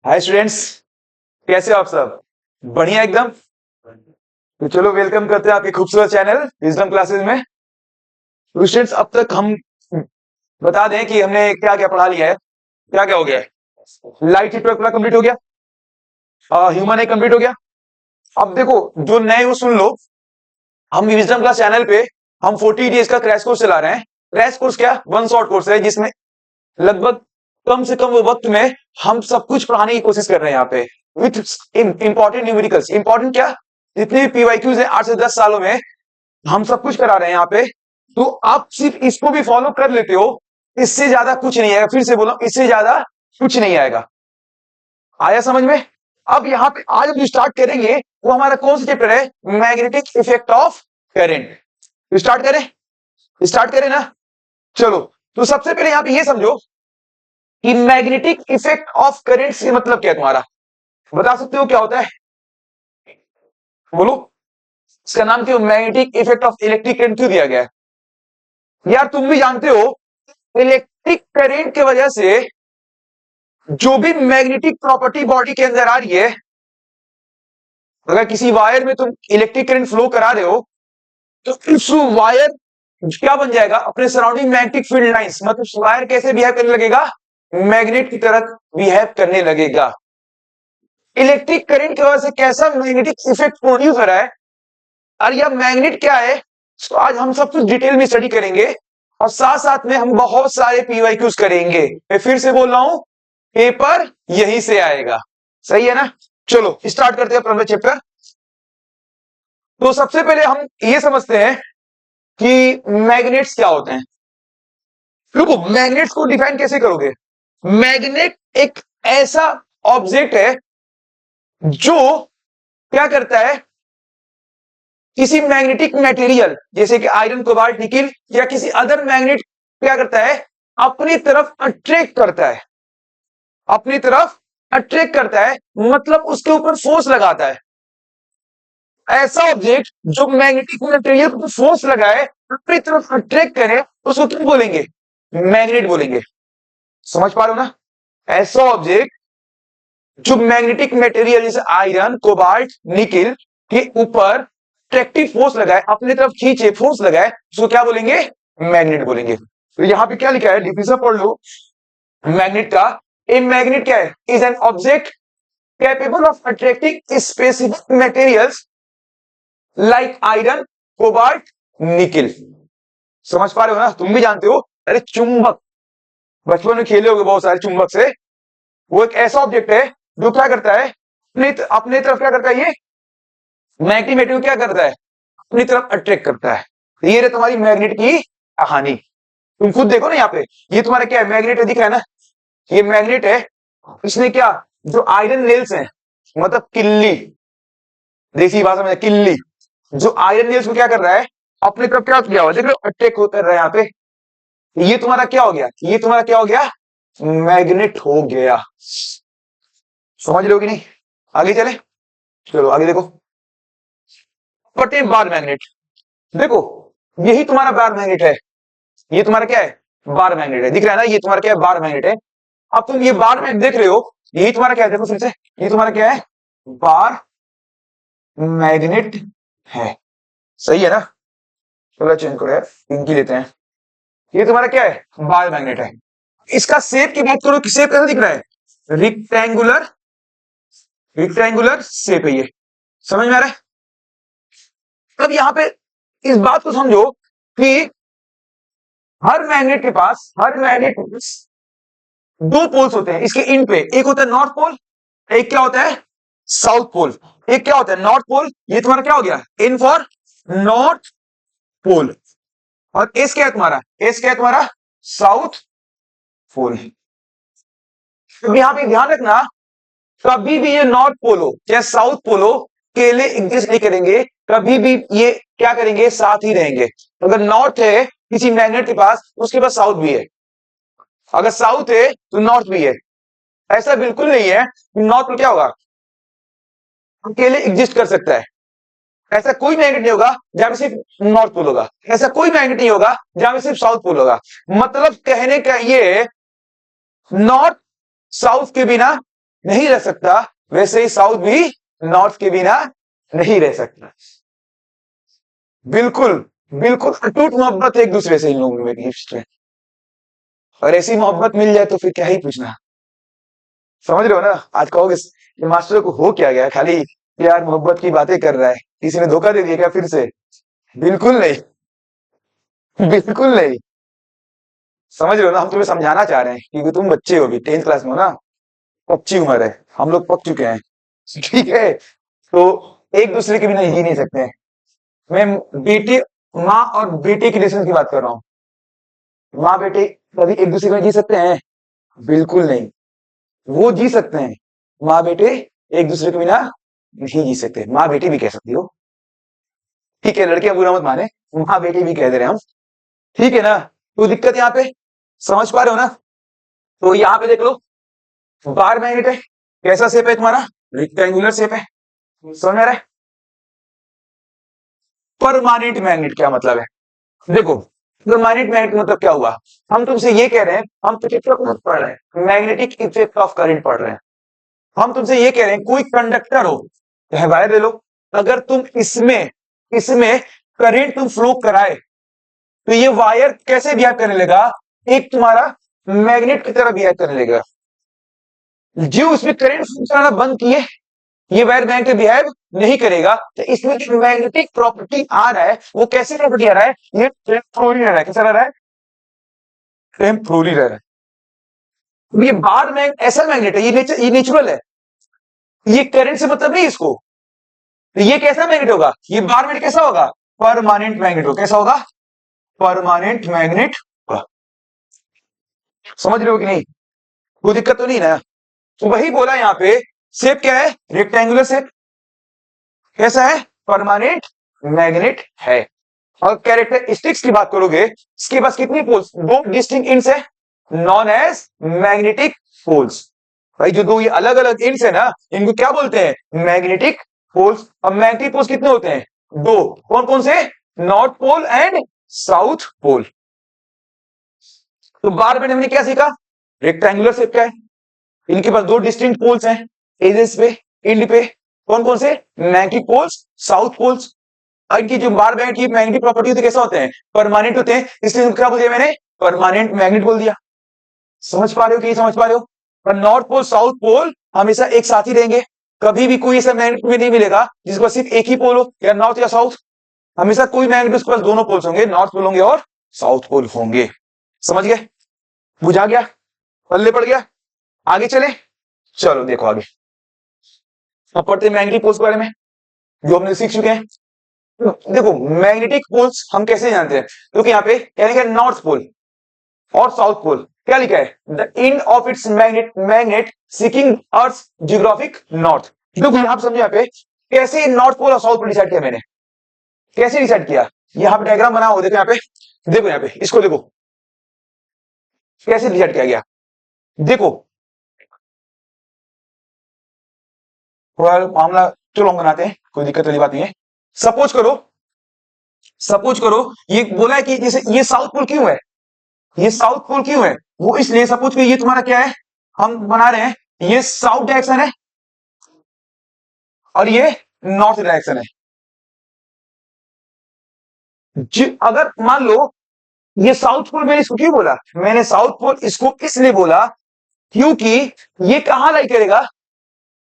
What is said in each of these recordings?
Hi students, कैसे हो आप सब? बढ़िया एकदम। तो चलो वेलकम करते हैं आपके खूबसूरत चैनल विजडम क्लासेस में। तो स्टूडेंट्स, अब तक हम बता दें कि हमने क्या क्या पढ़ा लिया है। क्या क्या हो गया है? लाइट नेटवर्क पूरा कंप्लीट हो गया, ह्यूमन एक कंप्लीट हो गया। अब देखो, जो नए वो सुन लो, हम विजडम क्लास चैनल पे हम 40 डेज का क्रैश कोर्स चला रहे हैं। क्रैश कोर्स क्या, वन शॉट कोर्स है जिसमें लगभग कम से कम वक्त में हम सब कुछ पढ़ाने की कोशिश कर रहे हैं यहाँ पे विथ इंपॉर्टेंट न्यूमेरिकल्स। इंपॉर्टेंट क्या, जितने भी पीवाईक्यूज हैं 8 से 10 सालों में हम सब कुछ करा रहे हैं यहाँ पे। तो आप सिर्फ इसको भी फॉलो कर लेते हो, इससे ज्यादा कुछ नहीं आएगा। फिर से बोलो, इससे ज्यादा कुछ नहीं आएगा। आया समझ में? अब यहाँ पे आज हम स्टार्ट करेंगे, वो हमारा कौन सा चैप्टर है? Magnetic effect of current. Start करें ना। चलो, तो सबसे पहले यहाँ पे ये समझो कि मैग्नेटिक इफेक्ट ऑफ करंट से मतलब क्या है तुम्हारा? बता सकते हो क्या होता है? बोलो। इसका नाम क्यों magnetic effect of electric current क्यों दिया गया है? यार तुम भी जानते हो, इलेक्ट्रिक करंट की वजह से जो भी मैग्नेटिक प्रॉपर्टी बॉडी के अंदर आ रही है, अगर किसी वायर में तुम इलेक्ट्रिक करंट फ्लो करा रहे हो तो उस वायर क्या बन जाएगा? अपने सराउंडिंग मैग्नेटिक फील्ड लाइंस, मतलब वायर कैसे बिहेव करने लगेगा? मैग्नेट की तरह बिहेव करने लगेगा। इलेक्ट्रिक करंट की वजह से कैसा मैग्नेटिक इफेक्ट प्रोड्यूस हो रहा है और यह मैग्नेट क्या है, तो आज हम सब कुछ डिटेल में स्टडी करेंगे और साथ साथ में हम बहुत सारे पीवाईक्यूज करेंगे। मैं फिर से बोल रहा हूं, पेपर यहीं से आएगा। सही है ना? चलो स्टार्ट करते हैं अपना चैप्टर। तो सबसे पहले हम ये समझते हैं कि मैग्नेट्स क्या होते हैं। रुको, मैग्नेट्स को डिफाइन कैसे करोगे? मैग्नेट एक ऐसा ऑब्जेक्ट है जो क्या करता है, किसी मैग्नेटिक मटेरियल जैसे कि आयरन, कोबाल्ट, निकिल या किसी अदर मैग्नेट क्या करता है? अपनी तरफ अट्रैक्ट करता है। अपनी तरफ अट्रैक्ट करता है मतलब उसके ऊपर फोर्स लगाता है। ऐसा ऑब्जेक्ट जो मैग्नेटिक मटेरियल को फोर्स लगाए, अपनी तरफ अट्रैक्ट करे, उसको क्या बोलेंगे? मैग्नेट बोलेंगे। समझ पा रहे हो ना? ऐसा ऑब्जेक्ट जो मैग्नेटिक मटेरियल जैसे आयरन, कोबाल्ट, निकिल के ऊपर अट्रैक्टिव फोर्स लगाए, अपनी तरफ खींचे, फोर्स लगाए, उसको क्या बोलेंगे? मैग्नेट बोलेंगे। तो यहां पे क्या लिखा है, डिफिनेशन पढ़ लो मैग्नेट का। ए मैग्नेट क्या है? Is an object capable of attracting specific materials like iron, cobalt, nickel. समझ पा रहे हो ना? तुम भी जानते हो, अरे चुंबक, बचपन में खेले होगे बहुत सारे चुंबक से। वो एक ऐसा ऑब्जेक्ट है जो क्या करता है, अपने तरफ क्या करता है? ये मैग्नेटिक मटेरियल क्या करता है? अपनी तरफ अट्रैक्ट करता है। ये रही तुम्हारी मैग्नेट की कहानी। तुम खुद देखो ना, यहाँ पे ये तुम्हारा क्या है? मैग्नेट है, दिख रहा है ना? ये मैग्नेट है। इसने क्या, जो आयरन नेल्स हैं, मतलब किल्ली, देसी भाषा में किल्ली, जो आयरन नेल्स को क्या कर रहा है? अपनी तरफ क्या किया हुआ, देख लो, अटैक कर रहा है यहाँ पे। ये तुम्हारा क्या हो गया? ये तुम्हारा क्या हो गया? मैग्नेट हो गया। समझ लो कि नहीं? आगे चले, चलो आगे देखो। पटे बार मैग्नेट, देखो यही तुम्हारा बार मैग्नेट है। ये तुम्हारा क्या है? बार मैग्नेट है, दिख रहा है ना? ये तुम्हारा क्या है? बार मैग्नेट है। अब तुम ये बार मैग्नेट देख रहे हो, यही तुम्हारा क्या है? देखो फिर से, ये तुम्हारा क्या है? बार मैग्नेट है। सही है ना? चलो चेंज करो यार, पिंकी लेते हैं। ये तुम्हारा क्या है? बार मैग्नेट है। इसका शेप की बात करो, शेप कैसा दिख रहा है? रिक्टेंगुलर, रिक्टेंगुलर शेप है ये। समझ में आ रहा है? अब यहां पे इस बात को समझो कि हर मैग्नेट के पास, हर मैग्नेट के पास दो पोल्स होते हैं इसके इन पे। एक होता है नॉर्थ पोल, एक क्या होता है? South pole. एक क्या होता है? North pole. ये तुम्हारा क्या हो गया? N for north pole. और एस क्या है तुम्हारा? एस क्या है तुम्हारा? South pole. तो यहां पे ध्यान रखना, कभी भी ये नॉर्थ पोल हो या साउथ पोल हो, अकेले एग्जिस्ट नहीं करेंगे। कभी भी ये क्या करेंगे? साथ ही रहेंगे। अगर नॉर्थ है किसी मैग्नेट के पास, उसके पास साउथ भी है। अगर साउथ है तो नॉर्थ भी है। ऐसा बिल्कुल नहीं है नॉर्थ पोल क्या होगा, अकेले एग्जिस्ट कर सकता है। ऐसा कोई मैग्नेट नहीं होगा जहां पे सिर्फ नॉर्थ पोल होगा। ऐसा कोई मैग्नेट नहीं होगा जहां पे सिर्फ साउथ पोल होगा। मतलब कहने का ये, नॉर्थ साउथ के बिना नहीं रह सकता, वैसे ही साउथ भी नॉर्थ के बिना नहीं रह सकता। बिल्कुल, बिल्कुल अटूट मोहब्बत एक दूसरे से इन लोगों में बीच में, और ऐसी मोहब्बत मिल जाए तो फिर क्या ही पूछना। समझ रहे हो ना? आज कहोगे ये मास्टर को हो क्या गया, खाली प्यार मोहब्बत की बातें कर रहा है, किसी ने धोखा दे दिया क्या फिर से? बिल्कुल नहीं, बिल्कुल नहीं। समझ रहे हो ना? हम तुम्हें समझाना चाह रहे हैं क्योंकि तुम बच्चे हो, अभी 10th क्लास में हो ना, कच्ची उम्र है, हम लोग पक चुके हैं। ठीक है, तो एक दूसरे के बिना जी नहीं सकते हैं। मैं बेटे, माँ और बेटे की रिलेशन की बात कर रहा हूँ। माँ बेटे कभी एक दूसरे के बिना जी सकते हैं? बिल्कुल नहीं। वो जी सकते हैं, माँ बेटे एक दूसरे के बिना नहीं जी सकते। माँ बेटी भी कह सकती हो, ठीक है, लड़कियां बुरा मत माने, माँ बेटी भी कह दे रहे हैं हम, ठीक है ना? तो दिक्कत यहाँ पे समझ पा रहे हो ना? तो यहाँ पे देख लो, बार मैग्नेट है, कैसा शेप है तुम्हारा? रेक्टेंगुलर शेप है, समझ में आ रहा है? परमानेंट मैग्नेट क्या मतलब है? देखो, परमानेंट मैग्नेट मतलब क्या हुआ? हम तुमसे ये कह रहे हैं, हम तो कितना पढ़ रहे हैं, मैग्नेटिक इफेक्ट ऑफ करंट पढ़ रहे हैं। हम तुमसे ये कह रहे हैं, कोई कंडक्टर हो, चाहे वायर ले लो, अगर तुम इसमें इसमें करंट तुम फ्लो कराए, तो ये वायर कैसे बिहेव करने लगा? एक तुम्हारा मैग्नेट की तरह बिहेव करने लगेगा। जो उसमें करंट फ्लो कराना बंद किए, ये वायर मैग्नेट बिहेव नहीं करेगा। तो इसमें जो मैग्नेटिक प्रॉपर्टी आ रहा है, वो कैसे प्रॉपर्टी आ रहा है? ये टेम्पोररी रह रहा है। कैसा रह रहा है? टेम्पोररी रह रहा है। ये बार मैग्नेट ऐसा मैग्नेट है, ये नेचुरल है, ये करंट से मतलब नहीं इसको। तो ये कैसा मैग्नेट होगा? ये बार मैग्नेट कैसा होगा? परमानेंट मैग्नेट होगा। कैसा होगा? परमानेंट मैग्नेट होगा। समझ रहे हो कि नहीं? कोई दिक्कत तो नहीं ना? तो वही बोला यहाँ पे, शेप क्या है? Rectangular shape. कैसा है? परमानेंट मैग्नेट है। और कैरेक्टरिस्टिक्स की बात करोगे, इसके पास कितनी पोल्स? दो डिस्टिंक्ट इंड्स है, नॉन एज मैग्नेटिक पोल्स। भाई जो दो ये अलग अलग इंड्स है ना, इनको क्या बोलते हैं? Magnetic poles. और मैग्नेटिक पोल्स कितने होते हैं? दो। कौन कौन से? North pole and south pole. तो बार में हमने क्या सीखा? रेक्टेंगुलर शेप क्या है, इनके पास दो डिस्टिंक्ट पोल्स हैं, एजेस पे, इंड पे। कौन कौन से? Magnetic poles, south poles. इनकी जो बार बैंड की मैग्नेटिक प्रॉपर्टी होती है, कैसा होते हैं? परमानेंट होते हैं, इसलिए क्या बोल दिया मैंने? परमानेंट मैग्नेट बोल दिया। समझ पा रहे हो कि नहीं समझ पा रहे हो? और नॉर्थ पोल साउथ पोल हमेशा एक साथ ही रहेंगे, कभी भी कोई ऐसा मैग्नेट में नहीं मिलेगा जिसके पास सिर्फ एक ही पोल हो, या नॉर्थ या साउथ। हमेशा कोई मैग्नेट उसके पास दोनों पोल्स होंगे, नॉर्थ पोल होंगे और साउथ पोल होंगे। समझ गए? बुझा गया? पल्ले पड़ गया? आगे चले, चलो देखो आगे। अब पढ़ते हैं मैग्नेटिक पोल्स के बारे में, जो हमने सीख चुके हैं। देखो, मैग्नेटिक पोल्स हम कैसे जानते हैं? क्योंकि यहाँ पे क्या लिखा है? नॉर्थ पोल और साउथ पोल। क्या लिखा है? The end of its magnet seeking earth geographic north. देखो यहां समझो, यहाँ पे कैसे नॉर्थ पोल और साउथ पोल डिसाइड किया मैंने, कैसे डिसाइड किया? यहाँ पे डायग्राम बना हुआ, देखो यहाँ पे, देखो यहाँ पे, इसको देखो कैसे डिसाइड किया गया। देखो थोड़ा मामला चलो हम बनाते हैं, कोई दिक्कत वाली बात नहीं है। सपोज करो, सपोज करो ये बोला है कि जैसे ये साउथ पोल क्यों है, ये साउथ पोल क्यों है? वो इसलिए, सपोज कि ये तुम्हारा क्या है, हम बना रहे हैं, ये साउथ डायरेक्शन है और ये नॉर्थ डायरेक्शन है। अगर मान लो ये साउथ पोल, मैंने इसको क्यों बोला? मैंने साउथ पोल इसको इसलिए बोला क्योंकि ये कहां लाई करेगा?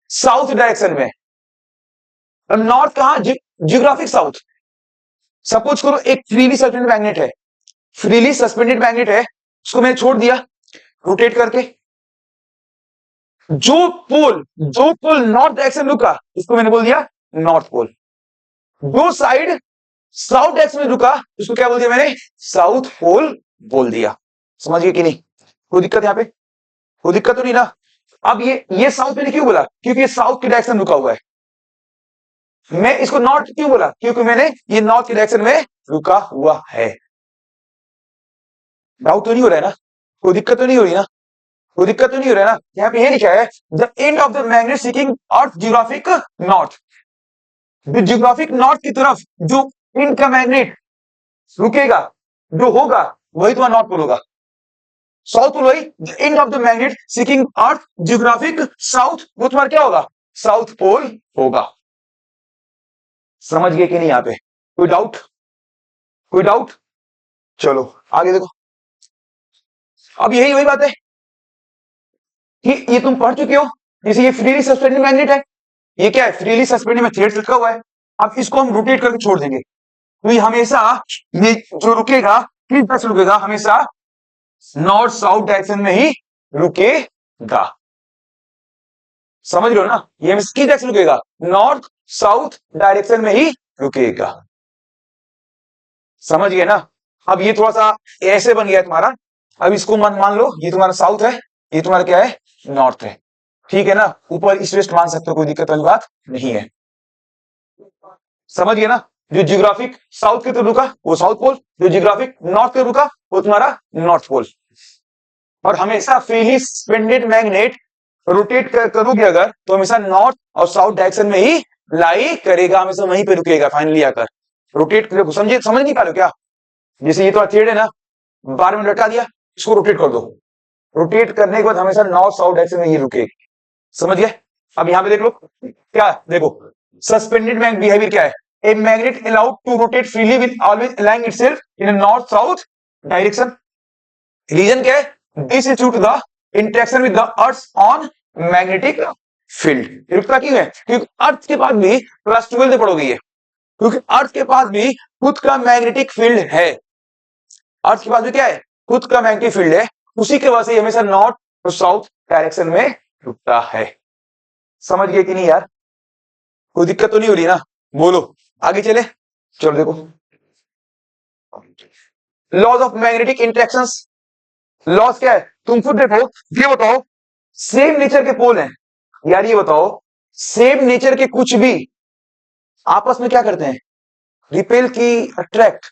साउथ डायरेक्शन में। और नॉर्थ कहां? Geographic south. सपोज करो एक फ्रीली सस्पेंडेड मैग्नेट है, फ्रीली सस्पेंडेड मैग्नेट है, उसको मैंने छोड़ दिया रोटेट करके। जो पोल नॉर्थ डायरेक्शन में रुका, इसको मैंने बोल दिया नॉर्थ पोल। जो साइड साउथ डायरेक्शन में रुका, उसको क्या बोल दिया मैंने? साउथ पोल बोल दिया। समझ गए कि नहीं? कोई दिक्कत यहां पे? कोई दिक्कत तो नहीं ना? अब ये साउथ मैंने क्यों बोला? क्योंकि ये साउथ की डायरेक्शन में रुका हुआ है। मैं इसको नॉर्थ क्यों बोला? क्योंकि मैंने ये नॉर्थ की डायरेक्शन में रुका हुआ है। डाउट तो नहीं हो रहा है ना? कोई दिक्कत तो नहीं हो रही ना? कोई दिक्कत तो नहीं हो रहा है ना? यहाँ पे ये लिखा है, the end of the magnet seeking earth geographic north. जो जियोग्राफिक नॉर्थ की तरफ जो इनका मैग्नेट रुकेगा, जो होगा, वही तुम्हारा नॉर्थ पोल होगा। साउथ पोल वही end of the magnet seeking earth geographic south, वो तुम्हारा क्या होगा, साउथ पोल होगा। समझ गए कि नहीं यहां पे, कोई डाउट, कोई डाउट? चलो आगे देखो। अब यही वही बात है कि ये तुम पढ़ चुके हो, जैसे ये फ्रीली सस्पेंडेड मैग्नेट है, ये क्या है, फ्रीली सस्पेंडेड में थ्रेड लटका हुआ है। अब इसको हम रोटेट करके छोड़ देंगे तो ये हमेशा, ये जो रुकेगा किस तरह से रुकेगा, हमेशा नॉर्थ साउथ डायरेक्शन में ही रुकेगा। समझ रहे हो ना, ये हमेशा किस डायरेक्शन रुकेगा, नॉर्थ साउथ डायरेक्शन में ही रुकेगा। समझ गए ना। अब ये थोड़ा सा ऐसे बन गया तुम्हारा, अब इसको मान लो ये तुम्हारा साउथ है, ये तुम्हारा क्या है, नॉर्थ है, ठीक है ना, ऊपर ईस्ट वेस्ट मान सकते हो, कोई दिक्कत वाली बात नहीं है। समझ गए ना, जो जियोग्राफिक साउथ की तरफ रुका वो साउथ पोल, जो जियोग्राफिक नॉर्थ की रुका वो तुम्हारा नॉर्थ पोल। और हमेशा फ्रीली सस्पेंडेड मैग्नेट रोटेट करोगे अगर तो हमेशा नॉर्थ और साउथ डायरेक्शन में ही लाई करेगा, हमेशा वहीं पे रुकेगा फाइनली आकर। रोटेट समझे, समझ नहीं पा रहे हो क्या, जैसे ये तो थ्रेड है ना, बार में लटका दिया, इसको रोटेट कर दो, रोटेट करने के बाद हमेशा नॉर्थ साउथ डायरेक्शन में ये रुकेगी। समझ गए। अब यहां पे देख लो क्या, देखो सस्पेंडेड मैग्नेट बिहेवियर क्या है, a magnet allowed to rotate freely with always aligning itself in north south direction. Reason क्या है, this is due to the interaction with the earth on magnetic field. रुकता क्यों है, क्योंकि अर्थ के पास भी क्लास 12 में पढ़ोगे ये, क्योंकि अर्थ के पास भी खुद का मैग्नेटिक फील्ड है, अर्थ के पास भी क्या है, खुद का मैग्नेटिक फील्ड है, उसी के वजह से हमेशा नॉर्थ और साउथ डायरेक्शन में रुकता है। समझ गए कि नहीं यार, कोई दिक्कत तो नहीं हो रही ना, बोलो आगे चले। चलो देखो laws of magnetic interactions, laws क्या है तुम खुद देखो, ये बताओ सेम नेचर के पोल हैं यार, ये बताओ सेम नेचर के कुछ भी आपस में क्या करते हैं, रिपेल की अट्रैक्ट,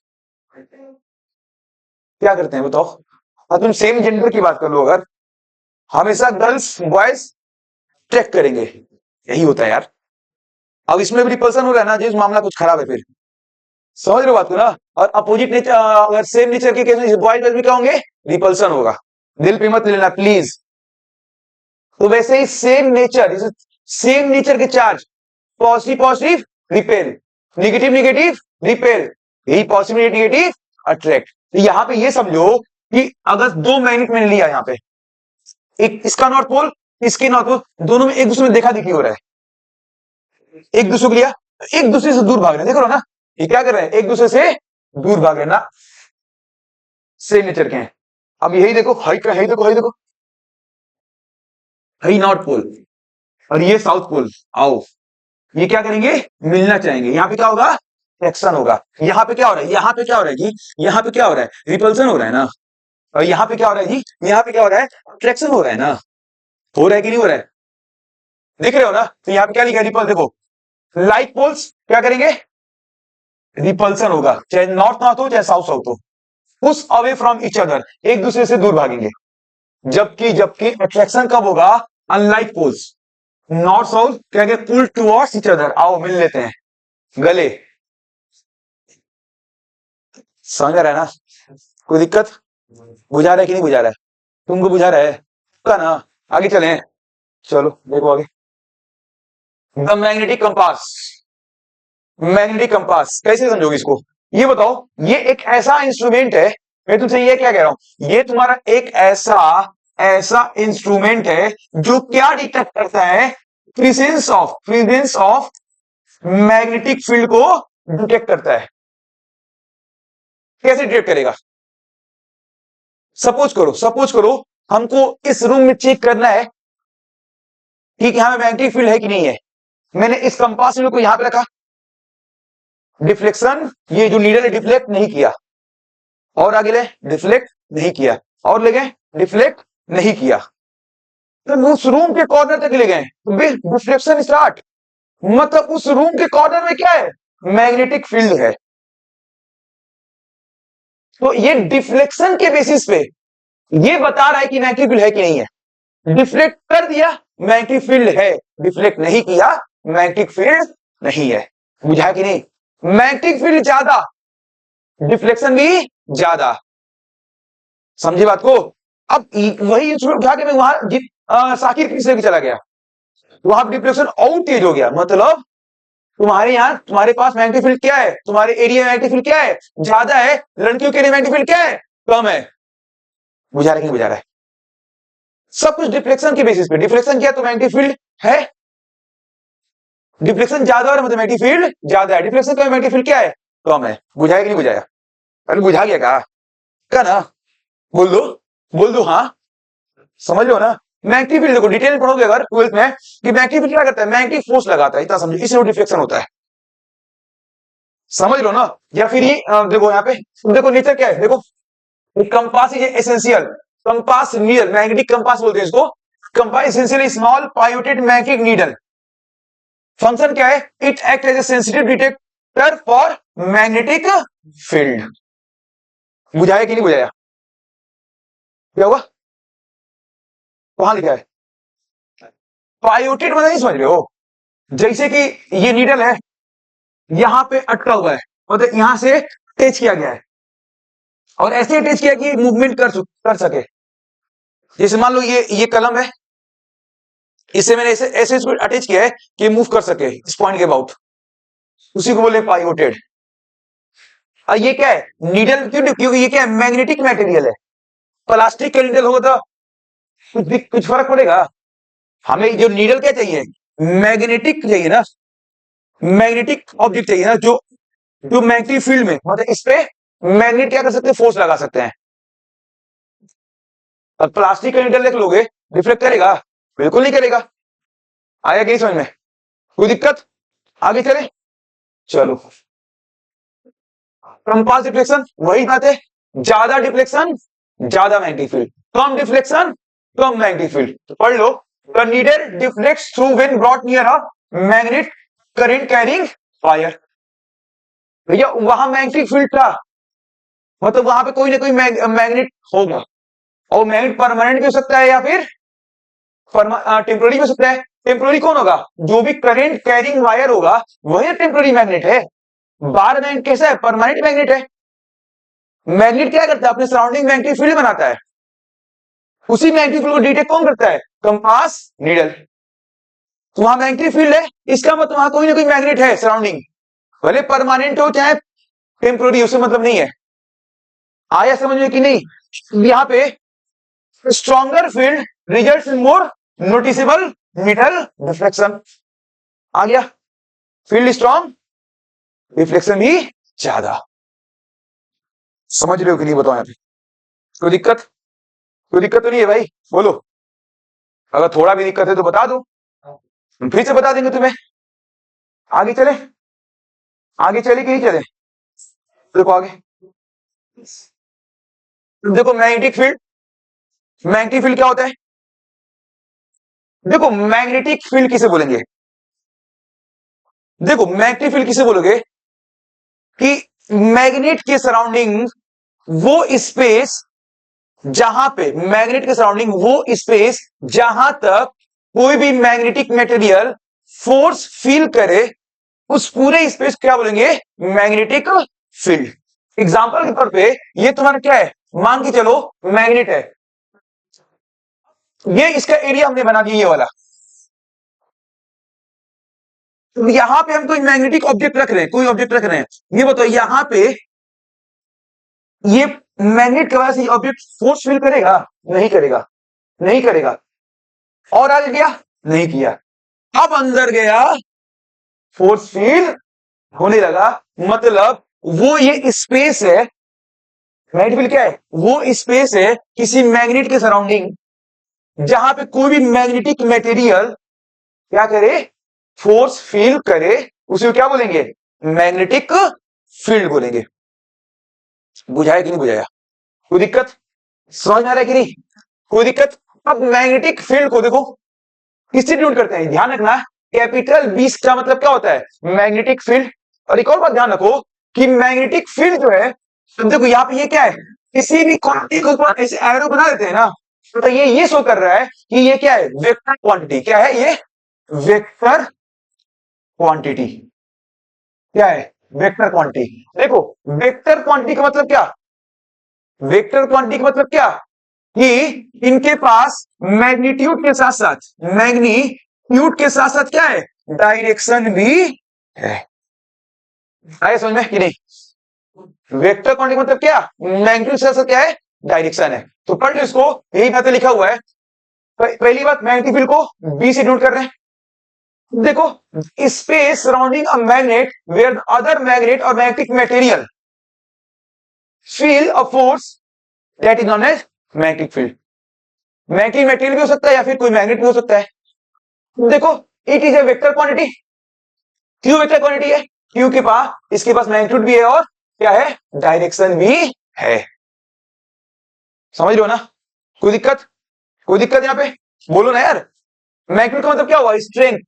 क्या करते हैं बताओ। अब तुम सेम जेंडर की बात कर लो अगर, हमेशा गर्ल्स बॉयज अट्रैक्ट करेंगे, यही होता है यार। अब इसमें भी रिपल्सन हो रहा है ना, जिस मामला कुछ खराब है फिर, समझ रहे हो बात को ना। और अपोजिट नेचर, अगर सेम नेचर के केस में बॉयज भी क्या होंगे, रिपल्सन होगा, दिल पे मत लेना प्लीज। तो वैसे ही सेम नेचर के charge, positive positive repel, negative negative repel, यही पॉजिटिव नेगेटिव अट्रैक्ट। तो यहां पे ये समझो कि अगर दो मैग्नेट मैंने लिया यहां पे, एक इसका नॉर्थ पोल इसके नॉर्थ पोल, दोनों में एक दूसरे में देखा देखी हो रहा है, एक दूसरे को लिया, एक दूसरे से दूर भाग रहे हैं, देख रहे हो ना, ये क्या कर रहे हैं, एक दूसरे से दूर भाग रहे हैं ना, सेम नेचर के हैं। अब यही देखो हाई का, यही देखो, यही देखो, यही नॉर्थ पोल और ये साउथ पोल, आओ ये क्या करेंगे, मिलना चाहेंगे, यहां पे क्या होगा, एक्शन होगा। यहां पे क्या हो रहा है, यहां पे क्या हो रहा है जी, यहां पे क्या हो रहा है, रिपल्सन हो रहा है ना, और यहां पे क्या हो रहा है जी, यहां पे क्या हो रहा है, अट्रैक्शन हो रहा है ना, हो रहा है कि नहीं हो रहा है, देख रहे हो ना। तो यहां पे क्या लिखा है, रिपल, देखो लाइक पोल्स क्या करेंगे, रिपल्सन होगा, चाहे नॉर्थ नॉर्थ हो चाहे साउथ साउथ हो, push away from each other, एक दूसरे से दूर भागेंगे। जबकि जबकि अट्रैक्शन कब होगा, अनलाइक पोल्स, नॉर्थ साउथ क्या कहेंगे, पुल टुवर्ड्स ईच अदर, आओ मिल लेते हैं गले। समझ रहा है ना, कोई दिक्कत, बुझा रहा है कि नहीं बुझा रहा है, तुमको बुझा रहा है का ना। आगे चले, चलो देखो आगे, the magnetic compass, magnetic compass कैसे समझोगे इसको, ये बताओ। ये एक ऐसा इंस्ट्रूमेंट है, मैं तुमसे ये क्या कह रहा हूं, ये तुम्हारा एक ऐसा ऐसा इंस्ट्रूमेंट है जो क्या डिटेक्ट करता है, प्रेजेंस ऑफ मैग्नेटिक फील्ड को डिटेक्ट करता है। कैसे डिटेक्ट करेगा, सपोज करो हमको इस रूम में चेक करना है कि यहां में मैग्नेटिक फील्ड है कि नहीं है, मैंने इस कंपास को यहां पे रखा, डिफ्लेक्शन, ये जो नीडल है डिफ्लेक्ट नहीं किया, और आगे ले डिफ्लेक्ट नहीं किया, और ले गए डिफ्लेक्ट नहीं किया, तो उस रूम के कॉर्नर तक ले गए, डिफ्लेक्शन स्टार्ट, मतलब उस रूम के कॉर्नर में क्या है, मैग्नेटिक फील्ड है। तो ये डिफ्लेक्शन के बेसिस पे ये बता रहा है कि मैग्नेटिक फील्ड है कि नहीं है, डिफ्लेक्ट कर दिया मैग्नेटिक फील्ड है, डिफ्लेक्ट नहीं किया मैग्नेटिक फील्ड नहीं है। बुझा कि नहीं, मैग्नेटिक फील्ड ज्यादा डिफ्लेक्शन भी ज्यादा, समझे बात को। अब वही इंस्ट्रूमेंट उठा के मैं वहां साकिर किस लेके चला गया, वहां डिफ्लेक्शन और तेज हो गया। मतलब तुम्हारे यहाँ तुम्हारे पास मैग्नेटिक फील्ड क्या है, तुम्हारे एरिया में मैग्नेटिक फील्ड क्या है, ज्यादा है, लड़कियों के लिए मैग्नेटिक फील्ड क्या है, कम है। बुझा रहा है कि नहीं बुझा रहा है? सब कुछ डिफ्लेक्शन के बेसिस पे। डिफ्लेक्शन क्या, तो मैग्नेटिक फील्ड है, डिफ्लेक्शन ज्यादा और मतलब मैग्नेटिक फील्ड ज्यादा है, डिफ्लेक्शन कम, मैग्नेटिक फील्ड क्या है, कम है। बुझाया कि नहीं बुझाया? अरे बुझा गया का ना? बोल दो, बोल दो हाँ, समझ लो ना। मैग्नेटिक फील्ड देखो डिटेल में पढ़ोगे अगर ट्वेल्थ में कि मैग्नेटिक फील्ड क्या करता है, मैग्नेटिक फोर्स लगाता है, इतना समझो, इससे डिफ्लेक्शन होता है, समझ लो ना। या फिर ये देखो यहाँ पे देखो नेचर क्या है, देखो compass is essential, compass needle, magnetic compass बोलते हैं इसको, compass essential small pivoted magnetic needle. Function क्या है, it act as a sensitive detector for magnetic field. बुझाया कि नहीं बुझाया? क्या हुआ, कहां लिखा है पायोटेड, मतलब नहीं समझ रहे हो? जैसे कि ये नीडल है, यहां पे अटका हुआ है, मतलब यहां से अटैच किया गया है, और ऐसे अटैच किया कि मूवमेंट कर सके। जैसे मान लो ये कलम है, इसे मैंने ऐसे ऐसे इसको अटैच किया है कि मूव कर सके इस पॉइंट के अबाउट, उसी को बोले पायोटेड। और ये क्या है, नीडल, क्यों, क्योंकि ये क्या है, मैग्नेटिक मटेरियल है। प्लास्टिक का नीडल होगा तो कुछ फर्क पड़ेगा? हमें जो नीडल क्या चाहिए, मैग्नेटिक चाहिए ना, मैग्नेटिक ऑब्जेक्ट चाहिए ना, जो जो मैग्नेटिक फील्ड में, मतलब इस पे मैग्नेट क्या कर सकते हैं, फोर्स लगा सकते हैं। अब प्लास्टिक का नीडल देख लोगे, रिफ्लेक्ट करेगा? बिल्कुल नहीं करेगा। आया कि नहीं समझ में? कोई दिक्कत? आगे चले, चलो। कंपास डिफ्लेक्शन वही बात है, ज्यादा डिफ्लेक्शन ज्यादा मैग्नेटिक फील्ड, कम डिफ्लेक्शन कम मैग्नेटिक फील्ड। तो पढ़ लो, the needle deflects through when brought near a magnet current carrying wire. भैया वहां मैग्नेटिक फील्ड था, मतलब वहां पे कोई ना कोई मैग्नेट होगा, और मैग्नेट परमानेंट भी हो सकता है या फिर टेम्पोररी भी हो सकता है। टेम्पोररी कौन होगा, जो भी करंट कैरिंग वायर होगा वही टेम्पोररी मैग्नेट है। बार मैग्नेट कैसा है, परमानेंट मैग्नेट है। मैग्नेट क्या करता है, अपने सराउंडिंग मैग्नेटिक फील्ड बनाता है, उसी मैग्नेटिक फील्ड को डिटेक्ट कौन करता है, कंपास नीडल। तो वहां मैग्नेटिक फील्ड है, इसका मतलब वहां कोई ना कोई मैग्नेट है सराउंडिंग, भले परमानेंट हो चाहे टेम्पोररी, उससे मतलब नहीं है। आया समझ में कि नहीं? यहां पे stronger field results in more noticeable needle deflection. आ गया, फील्ड स्ट्रॉन्ग, डिफ्लेक्शन भी ज्यादा। समझ रहे हो कि नहीं, बताओ यहाँ पे कोई दिक्कत? कोई दिक्कत तो नहीं है भाई, बोलो। अगर थोड़ा भी दिक्कत है तो बता दो, हम फिर से बता देंगे तुम्हें। आगे चले, आगे चले कि नहीं चले? देखो आगे, देखो मैग्नेटिक फील्ड, मैग्नेटिक फील्ड क्या होता है, देखो मैग्नेटिक फील्ड किसे बोलेंगे, देखो मैग्नेटिक फील्ड किसे बोलोगे कि मैग्नेट के सराउंडिंग वो स्पेस जहां पे, मैग्नेट के सराउंडिंग वो स्पेस जहां तक कोई भी मैग्नेटिक मटेरियल फोर्स फील करे, उस पूरे स्पेस क्या बोलेंगे, मैग्नेटिक फील्ड। एग्जांपल के तौर पे ये तुम्हारा क्या है, मान के चलो मैग्नेट है, ये इसका एरिया हमने बना दिया ये वाला, तो यहां पे हम कोई मैग्नेटिक ऑब्जेक्ट रख रहे हैं, कोई ऑब्जेक्ट रख रहे हैं, ये बताओ यहां पे ये मैग्नेट के वजह से ऑब्जेक्ट फोर्स फील करेगा, नहीं करेगा, नहीं करेगा। और आगे गया, नहीं किया, अब अंदर गया, फोर्स फील होने लगा, मतलब वो ये स्पेस है, मैग्नेटिक फील्ड क्या है, वो स्पेस है किसी मैग्नेट के सराउंडिंग जहां पे कोई भी मैग्नेटिक मटेरियल क्या करे, फोर्स फील करे, उसे क्या बोलेंगे, मैग्नेटिक फील्ड बोलेंगे। बुझाया कि नहीं बुझाया? कोई दिक्कत, समझ में आ रहा है कि नहीं? कोई दिक्कत? अब मैग्नेटिक फील्ड को देखो किससे डिनोट करते हैं, ध्यान रखना, कैपिटल बी का मतलब क्या होता है, मैग्नेटिक फील्ड। और एक और बात ध्यान रखो कि मैग्नेटिक फील्ड जो है, देखो यहाँ पे ये क्या है, किसी भी क्वांटिटी को ऐसे एरो बना देते हैं ना, तो ये शो कर रहा है कि ये क्या है, वेक्टर क्वांटिटी। क्या है ये, वेक्टर क्वांटिटी। क्या है, वेक्टर क्वांटिटी। देखो वेक्टर क्वांटिटी का मतलब क्या, वेक्टर क्वांटिटी का मतलब क्या, कि इनके पास मैग्नीट्यूड के साथ साथ क्या है, डायरेक्शन भी है। आगे समझ में कि नहीं? वेक्टर क्वांटिटी मतलब क्या, मैग्नीट्यूड के साथ साथ क्या है, डायरेक्शन है। तो पढ़ लो इसको, यही बातें लिखा हुआ है। पहली बात, मैग्नेटिक फील्ड को बी से डिनोट कर रहे हैं। देखो, space surrounding a magnet where other magnet और magnetic material feel a force that is known as magnetic field. Magnetic material भी हो सकता है या फिर कोई मैग्नेट भी हो सकता है। देखो, it is a vector quantity. क्यों वेक्टर क्वांटिटी है? क्योंकि इसके पास मैग्नीट्यूड भी है और क्या है, डायरेक्शन भी है। समझ रहे हो ना? कोई दिक्कत यहां पे? बोलो ना यार। मैग्नीट्यूड का मतलब क्या हुआ, स्ट्रेंथ।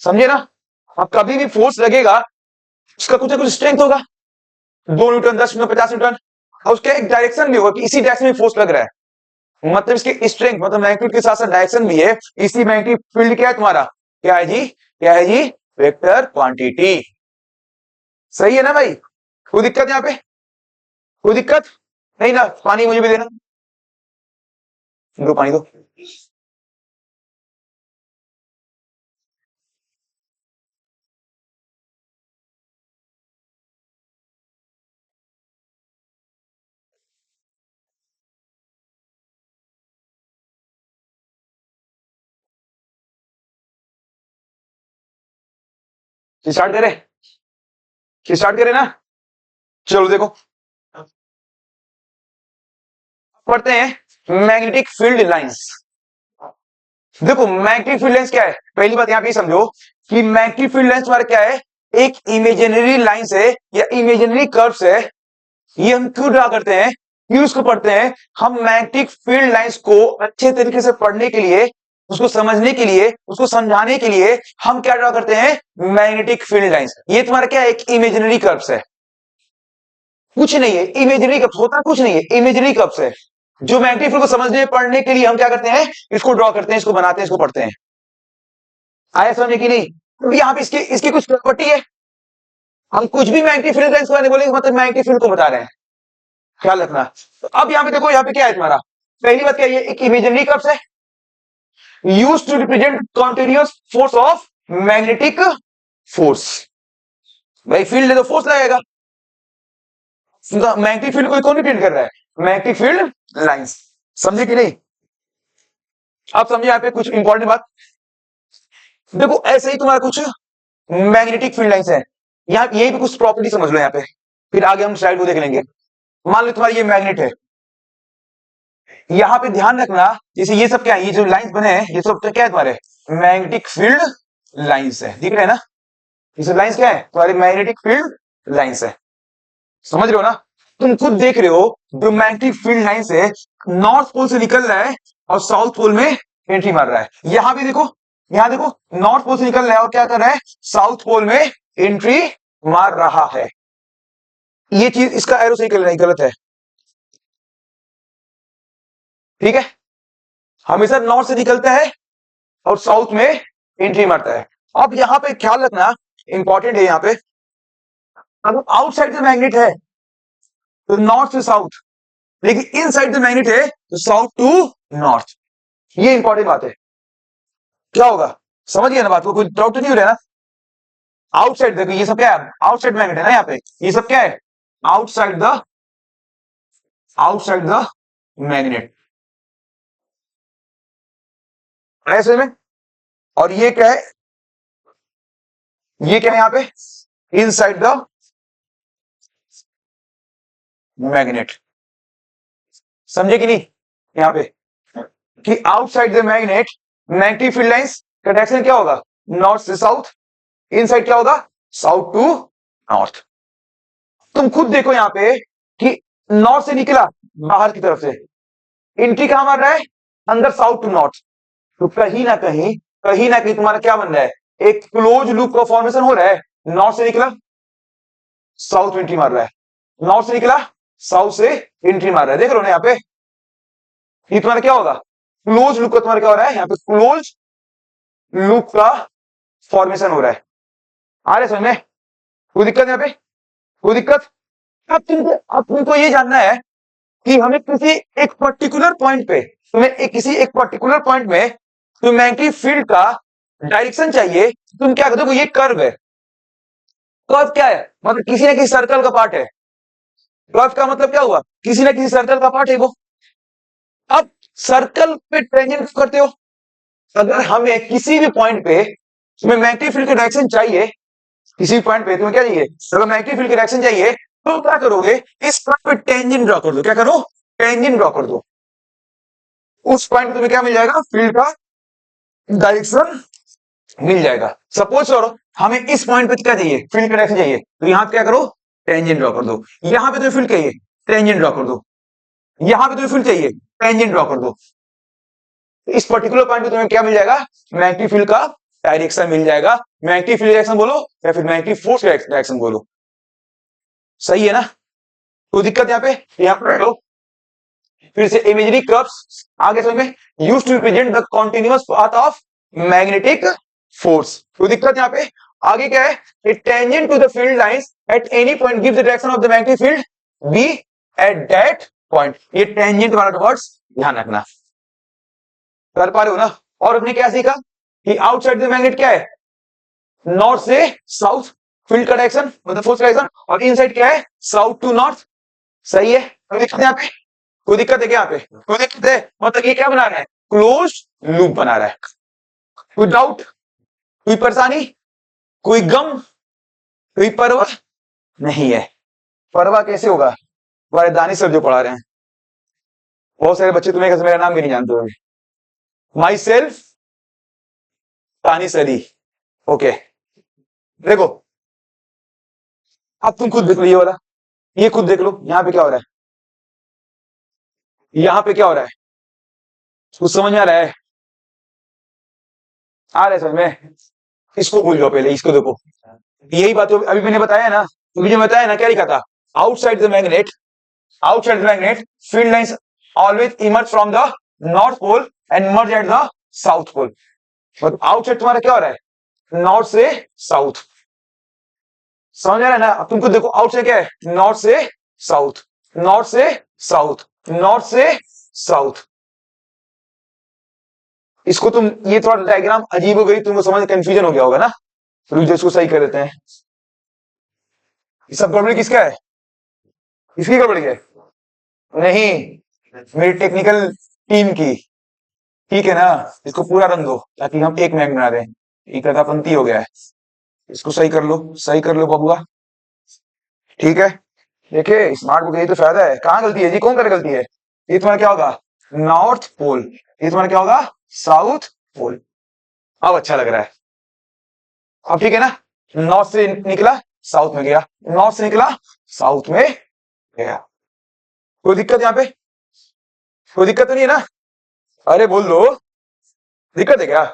समझे ना? अब कभी भी फोर्स लगेगा, उसका कुछ ना कुछ स्ट्रेंथ होगा। 2 न्यूटन, 10 न्यूटन, 50 न्यूटन, और उसका एक डायरेक्शन भी होगा कि इसी डायरेक्शन में फोर्स लग रहा है। मतलब इसके स्ट्रेंथ, मतलब मैग्नीट्यूड के साथ साथ डायरेक्शन भी है। इसी मैग्नेटिक फील्ड क्या है तुम्हारा, क्या है जी, क्या है जी, वेक्टर क्वांटिटी। सही है ना भाई? कोई दिक्कत यहां पे? कोई दिक्कत नहीं ना? पानी मुझे भी देना, दो पानी दो। स्टार्ट करें ना? चलो देखो, पढ़ते हैं मैग्नेटिक फील्ड लाइंस। देखो, मैग्नेटिक फील्ड लाइंस क्या है, पहली बात यहां पे समझो कि मैग्नेटिक फील्ड लाइंस हमारा क्या है, एक इमेजिनरी लाइंस है या इमेजिनरी कर्व्स है। ये हम क्यों ड्रा करते हैं, क्यों इसको पढ़ते हैं? हम मैग्नेटिक फील्ड लाइंस को अच्छे तरीके से पढ़ने के लिए, उसको समझने के लिए, उसको समझाने के लिए हम क्या ड्रा करते हैं, मैग्नेटिक फील्ड लाइंस। ये तुम्हारा क्या है, एक इमेजिनरी कर्व्स है, कुछ नहीं है। इमेजिनरी कर्व्स होता कुछ नहीं है, इमेजिनरी कर्व्स है जो मैग्नेटिक फील्ड को समझने पढ़ने के लिए हम क्या करते हैं, इसको ड्रॉ करते हैं, इसको बनाते हैं, इसको पढ़ते हैं। आया समझे कि नहीं? तो यहाँ पे इसकी इसकी कुछ प्रॉपर्टी है। हम कुछ भी मैग्नेटिक फील्ड लाइंस को बोलेंगे मतलब मैग्नेटिक फील्ड को बता रहे हैं, ख्याल रखना। तो अब यहाँ पे देखो, यहाँ पे क्या है तुम्हारा, पहली बात क्या है, एक इमेजिनरी कर्व्स है used to represent continuous force of magnetic force. भाई फील्ड है तो फोर्स लगेगा। मैग्नेटिक फील्ड को कौन रिप्रेजेंट कर रहा है, मैग्नेटिक फील्ड लाइंस। समझे कि नहीं? आप समझे यहाँ पे कुछ इंपॉर्टेंट बात। देखो, ऐसे ही तुम्हारा कुछ मैग्नेटिक फील्ड लाइंस है, यहाँ यही भी कुछ प्रॉपर्टी समझ लो यहाँ पे, फिर आगे हम स्लाइड को देख लेंगे। मान लो तुम्हारी ये मैग्नेट है, यहाँ पे ध्यान रखना, जैसे ये सब क्या है, ये जो लाइंस बने हैं ये सब तो क्या है तुम्हारे मैग्नेटिक फील्ड लाइंस है, दिख रहे हैं ना? ये सब लाइंस क्या है, तुम्हारी मैग्नेटिक फील्ड लाइंस है। समझ रहे हो ना? तुम खुद देख रहे हो, जो मैग्नेटिक फील्ड लाइंस है नॉर्थ पोल से निकल रहा है और साउथ पोल में एंट्री मार रहा है। यहां भी देखो, यहां देखो, नॉर्थ पोल से निकल रहा है और क्या कर रहा है, साउथ पोल में एंट्री मार रहा है। ये चीज, इसका एरो सही नहीं, गलत है, ठीक है? हमेशा नॉर्थ से निकलता है और साउथ में एंट्री मारता है। अब यहां पे ख्याल रखना, इंपॉर्टेंट है यहां पे, अगर आउटसाइड द मैग्नेट है तो नॉर्थ से साउथ, लेकिन इनसाइड द मैग्नेट है तो साउथ टू नॉर्थ। ये इंपॉर्टेंट बात है। क्या होगा, समझ गया ना बात को? कोई डाउट तो नहीं हो रहा ना? आउटसाइड, देखो ये सब क्या है, आउटसाइड मैग्नेट है ना, यहाँ पे ये सब क्या है, आउटसाइड द मैग्नेट, ऐसे में। और ये क्या है, ये क्या है यहाँ पे, इनसाइड द मैग्नेट। समझे कि नहीं? यहाँ पे कि outside the magnet magnetic field lines का डायरेक्शन क्या होगा, नॉर्थ से साउथ, इनसाइड क्या होगा, साउथ टू नॉर्थ। तुम खुद देखो यहाँ पे कि नॉर्थ से निकला बाहर की तरफ से, एंट्री कहां मार रहा है, अंदर, साउथ टू नॉर्थ। तो कहीं ना कहीं तुम्हारा क्या बन रहा है, एक क्लोज लूप का फॉर्मेशन हो रहा है। नॉर्थ से निकला, साउथ एंट्री मार रहा है, नॉर्थ से निकला, साउथ से एंट्री मार रहा है। देख लो ना यहाँ पे, ये तुम्हारा क्या होगा, क्लोज लूप का तुम्हारा क्या हो रहा है, यहाँ पे क्लोज लूप का फॉर्मेशन हो रहा है। आ रहे समझ में? कोई दिक्कत यहाँ पे? कोई दिक्कत? अब तुमको ये जानना है कि हमें किसी एक पर्टिकुलर पॉइंट पे किसी एक पर्टिकुलर पॉइंट में तुम्हें मैग्नेटिक फील्ड का डायरेक्शन चाहिए, तुम क्या करोगे? ये कर्व है। कर्व क्या है? मतलब किसी न किसी सर्कल का पार्ट है। कर्व का मतलब क्या हुआ? किसी न किसी सर्कल का पार्ट है वो। अब सर्कल पे टेंजेंट करते हो। अगर हमें किसी भी पॉइंट पे तुम्हें मैग्नेटिक फील्ड की डायरेक्शन चाहिए, किसी पॉइंट पे तुम्हें क्या चाहिए? अगर मैग्नेटिक फील्ड की डायरेक्शन चाहिए तो क्या करोगे? इस पॉइंट पे टेंजेंट ड्रॉ कर दो। क्या करो? टेंजेंट ड्रॉ कर दो। उस पॉइंट पे तुम्हें क्या मिल जाएगा? फील्ड का डायरेक्शन मिल जाएगा। सपोज करो हमें इस पॉइंट पे क्या चाहिए? फील्ड की डायरेक्शन चाहिए, तो यहां क्या करो? टेंजेंट ड्रॉ कर दो। यहां पे तुम्हें फील्ड चाहिए, टेंजेंट ड्रॉ कर दो। यहां पे तुम्हें फील्ड चाहिए, टेंजेंट ड्रॉ कर दो। इस पर्टिकुलर पॉइंट पे तुम्हें क्या मिल जाएगा? मैग्नेटिक फील्ड का डायरेक्शन मिल जाएगा। मैग्नेटिक फील्ड डायरेक्शन बोलो या फिर मैग्नेटिक फोर्स डायरेक्शन बोलो। सही है ना? कोई दिक्कत यहाँ पे? यहाँ पे लो फिर से इमेजिनरी कर्व्स आगे समझ में used to represent the continuous path of magnetic force. कोई दिक्कत यहाँ पे? आगे क्या है? A tangent to the field lines at any point give the direction of the magnetic field B at that point. ये टेंजेंट वाला वर्ड्स ध्यान रखना। कर पा रहे हो ना? और अपने क्या सीखा कि आउटसाइड द मैग्नेट क्या है? नॉर्थ से साउथ फील्ड का डायरेक्शन मतलब फोर्स का डायरेक्शन, और इनसाइड क्या है? South to north. सही है? कोई दिक्कत यहाँ पे? कोई दिक्कत है क्या यहाँ पे? कोई दिक्कत है? मतलब ये क्या बना रहा है? क्लोज लूप बना रहा है। कोई डाउट? कोई परेशानी? कोई गम? कोई परवाह नहीं है। परवाह कैसे होगा? हमारे दानी सर जो पढ़ा रहे हैं, बहुत सारे बच्चे तुम्हें मेरा नाम भी नहीं जानते होंगे। माई सेल्फ तानी सरी। ओके देखो, अब तुम खुद देख लो ये वाला, ये खुद देख लो यहाँ पे क्या हो रहा है? यहाँ पे क्या हो रहा है? कुछ समझ में आ रहा है? आ रहा है समझ में? इसको भूल जाओ, पहले इसको देखो। यही बात अभी मैंने बताया ना, अभी जो बताया ना, क्या लिखा था? Outside the magnet, outside the magnet field lines always emerge from the north pole and merge at the south pole. मतलब आउटसाइड तुम्हारा क्या हो रहा है? नॉर्थ से साउथ। समझ आ रहा है ना? अब तुमको देखो आउटसाइड क्या है? नॉर्थ से साउथ, नॉर्थ से साउथ, नॉर्थ से साउथ। इसको तुम, ये थोड़ा डायग्राम अजीब हो गई, तुमको समझ कंफ्यूजन हो गया होगा ना? रुक जाओ, इसको सही कर देते हैं। ये सब गड़बड़ी किसका है? इसकी गड़बड़ी है? नहीं, मेरी टेक्निकल टीम की। ठीक है ना? इसको पूरा रन दो ताकि हम एक मैच बना दें। एक पंक्ति हो गया है, इसको सही कर लो, सही कर लो बबुआ। ठीक है, देखिए स्मार्ट बुक, यही तो फायदा है। कहाँ गलती है जी? कौन करे गलती है? ये तुम्हारा क्या होगा? North pole. ये तुम्हारा क्या होगा? South pole. अब अच्छा लग रहा है। अब ठीक है ना? नॉर्थ से निकला साउथ में गया, नॉर्थ से निकला साउथ में गया। कोई दिक्कत यहाँ पे? कोई दिक्कत तो नहीं है ना? अरे बोल दो, दिक्कत है क्या?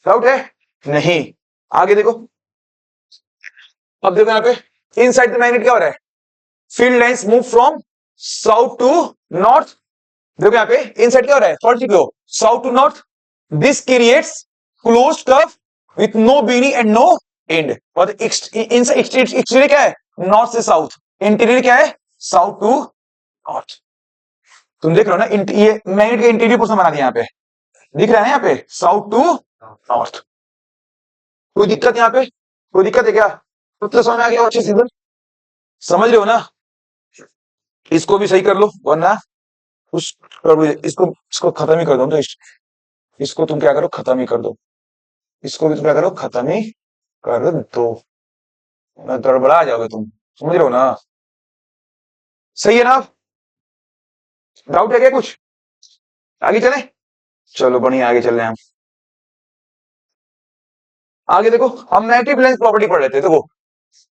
डाउट है? नहीं। आगे देखो, अब देखो यहाँ पे इनसाइड द मैग्नेट क्या हो रहा है? Field lines move from south to north. देखो यहाँ पे इनसाइड क्या हो रहा है? थोड़ा लो, south to north. This creates closed curve with no beginning and no end. और एक्सटीरियर क्या है? नॉर्थ से साउथ। इंटीरियर क्या है? South to north. तुम देख रहे हो ना, ये मैग्नेट का इंटीरियर पोर्शन बना दिया यहाँ पे, दिख रहा है यहाँ पे? South to north. कोई दिक्कत यहाँ पे? कोई दिक्कत है क्या? तो समझ में आ गया अच्छे से? समझ रहे हो ना? इसको भी सही कर लो, वरना उस इसको इसको खत्म ही कर दो। तो इसको तुम क्या करो? खत्म ही कर दो। इसको भी तुम क्या करो? खत्म ही कर दो, गड़बड़ा जाओगे तुम। समझ रहे हो ना? सही है ना? डाउट है क्या कुछ? आगे चले? चलो बढ़िया, आगे चल रहे हैं हम। आगे देखो, हम नेगेटिव लेंस प्रॉपर्टी पढ़ रहे थे। देखो